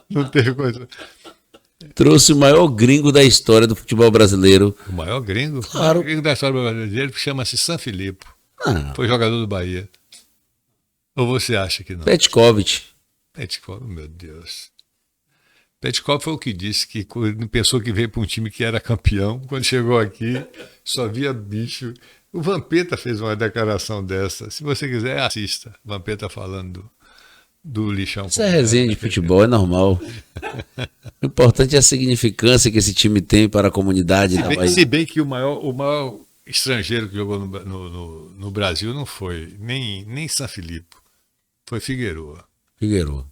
Não teve coisa. Trouxe o maior gringo da história do futebol brasileiro. O maior gringo? Claro. O gringo da história brasileira chama-se San Filippo. Ah, Foi jogador do Bahia. Ou você acha que não? Petkovic. Petkovic, meu Deus. Petkovic foi o que disse que pensou que veio para um time que era campeão. Quando chegou aqui, só via bicho. O Vampeta fez uma declaração dessa. Se você quiser, assista. O Vampeta falando do lixão. Isso é resenha de futebol, é normal. O importante é a significância que esse time tem para a comunidade da Bahia. Se bem que o maior estrangeiro que jogou no Brasil não foi nem San Filippo. Foi Figueroa. Figueroa,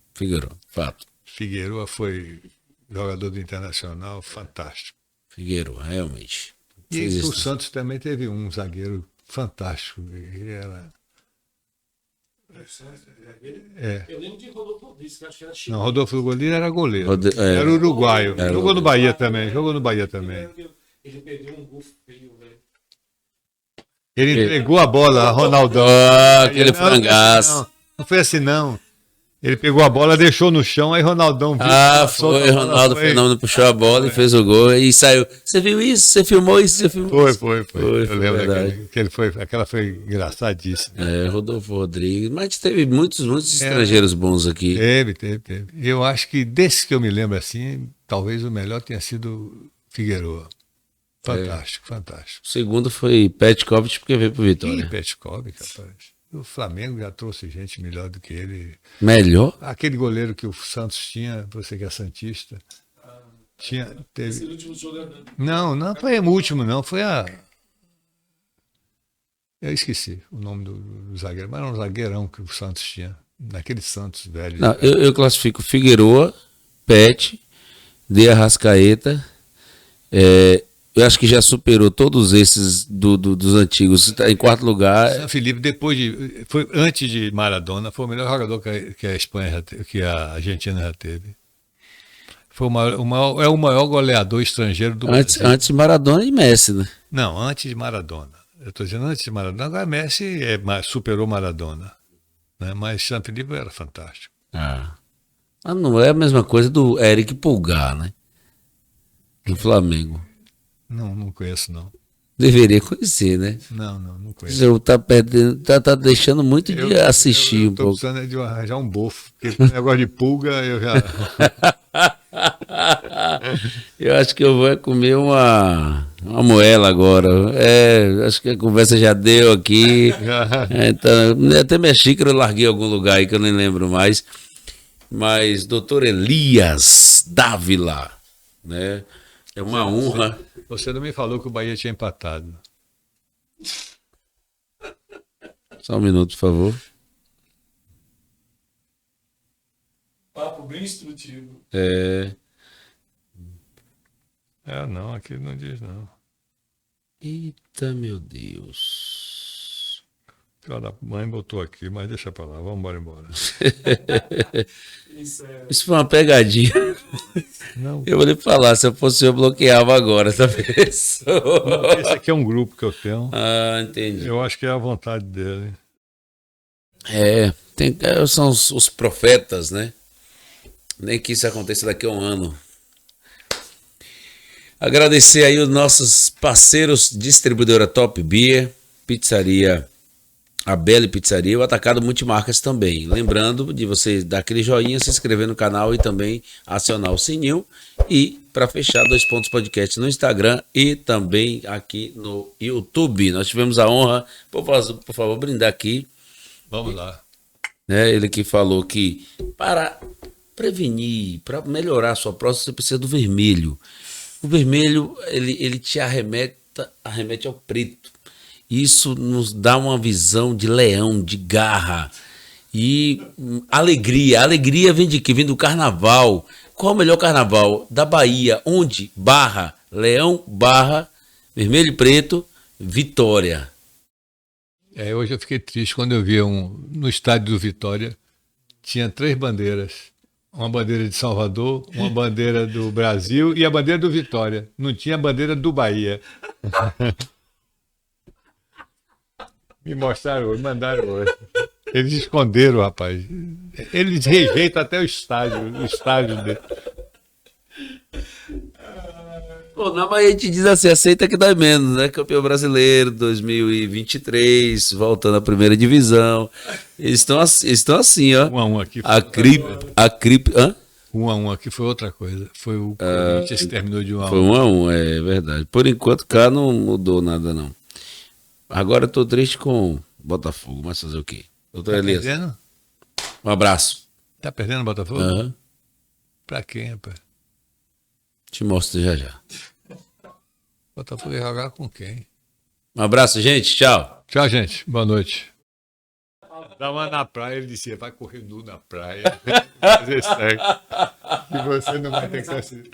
fato. Figueroa foi jogador do Internacional, fantástico. Figueroa, realmente. E o Santos também teve um zagueiro fantástico. Ele era... Eu lembro de Rodolfo Rodrigues, que acho que era chileno. Não, Rodolfo Godinho era goleiro. Era uruguaio. Jogou no Bahia também. Ele perdeu um gol feio, velho. Ele entregou a bola a Ronaldão. Aquele frangaço. Não foi assim, não. Ele pegou a bola, deixou no chão, aí Ronaldão viu. Foi. Ronaldo Fenômeno puxou a bola e fez o gol e saiu. Você viu isso? Você filmou isso? Foi. Eu lembro aquela foi engraçadíssima. Rodolfo Rodrigues. Mas teve muitos estrangeiros bons aqui. Teve. Eu acho que desses que eu me lembro assim, talvez o melhor tenha sido Figueroa. Fantástico. O segundo foi Petkovic, porque veio pro Vitória. Petkovic, rapaz. O Flamengo já trouxe gente melhor do que ele. Melhor? Aquele goleiro que o Santos tinha, você que é santista, teve... Esse último jogador. Não foi o último, não. Foi a... Eu esqueci o nome do zagueiro, mas era um zagueirão que o Santos tinha. Naquele Santos velho. Não, eu classifico Figueroa, Pet, De Arrascaeta. Eu acho que já superou todos esses dos antigos. Está em 4º lugar. San Felipe, foi antes de Maradona, foi o melhor jogador que a Espanha que a Argentina já teve. Foi o maior goleador estrangeiro do Brasil. Antes de Maradona e Messi, né? Não, antes de Maradona. Eu estou dizendo antes de Maradona. Agora Messi superou Maradona. Né? Mas San Felipe era fantástico. Não é a mesma coisa do Eric Pulgar, né? Do Flamengo. Não conheço, não. Deveria conhecer, né? Não conheço. O senhor tá perdendo, tá deixando muito de assistir um pouco. Estou precisando de arranjar um bofo, porque negócio de pulga eu já... Eu acho que eu vou comer uma moela agora. Acho que a conversa já deu aqui. Então, até minha xícara eu larguei em algum lugar aí que eu nem lembro mais. Mas, doutor Elias Dávila, né? É uma honra Você não me falou que o Bahia tinha empatado. Só um minuto, por favor. Papo bem instrutivo. Não, aqui não diz não. Eita, meu Deus. Filha da mãe botou aqui, mas deixa pra lá, vamos embora. Isso é. Isso foi uma pegadinha. Não, Eu vou lhe falar, se eu fosse eu bloqueava agora essa pessoa. esse aqui é um grupo que eu tenho. Ah, entendi. Eu acho que é a vontade dele. São os profetas, né? Nem que isso aconteça daqui a um ano. Agradecer aí os nossos parceiros, distribuidora Top Beer, pizzaria A Belle Pizzaria e o Atacado Multimarcas também. Lembrando de você dar aquele joinha, se inscrever no canal e também acionar o sininho. E para fechar, 2 Pontos Podcast no Instagram e também aqui no YouTube. Nós tivemos a honra, por favor, brindar aqui. Vamos lá. Né? Ele que falou que para prevenir, para melhorar a sua próstata, você precisa do vermelho. O vermelho, ele te arremete ao preto. Isso nos dá uma visão de leão, de garra e alegria. A alegria vem de quê? Vem do carnaval. Qual é o melhor carnaval? Da Bahia. Onde? Barra. Leão, Barra, vermelho e preto, Vitória. Hoje eu fiquei triste quando eu vi no estádio do Vitória, tinha 3 bandeiras. Uma bandeira de Salvador, uma bandeira do Brasil e a bandeira do Vitória. Não tinha a bandeira do Bahia. Me mostraram hoje, mandaram hoje. Eles esconderam, rapaz. Eles rejeitam até o estádio dele. Pô, na Bahia a gente diz assim, aceita que dá menos, né? Campeão brasileiro 2023, voltando à primeira divisão. Eles estão assim, ó. 1-1 aqui. A Crip, hã? 1-1 aqui foi outra coisa. Foi o Corinthians que terminou de 1-1. Foi 1-1, é verdade. Por enquanto cá não mudou nada, não. Agora eu tô triste com Botafogo, mas fazer o quê? Doutor Elias, Perdendo? um abraço. Tá perdendo o Botafogo? Aham. Pra quem, rapaz? Te mostro já já. Botafogo ia jogar com quem? Um abraço, gente. Tchau. Tchau, gente. Boa noite. Tava na praia, ele dizia, vai correr nu na praia. Fazer sexo. E você não vai ter que assistir.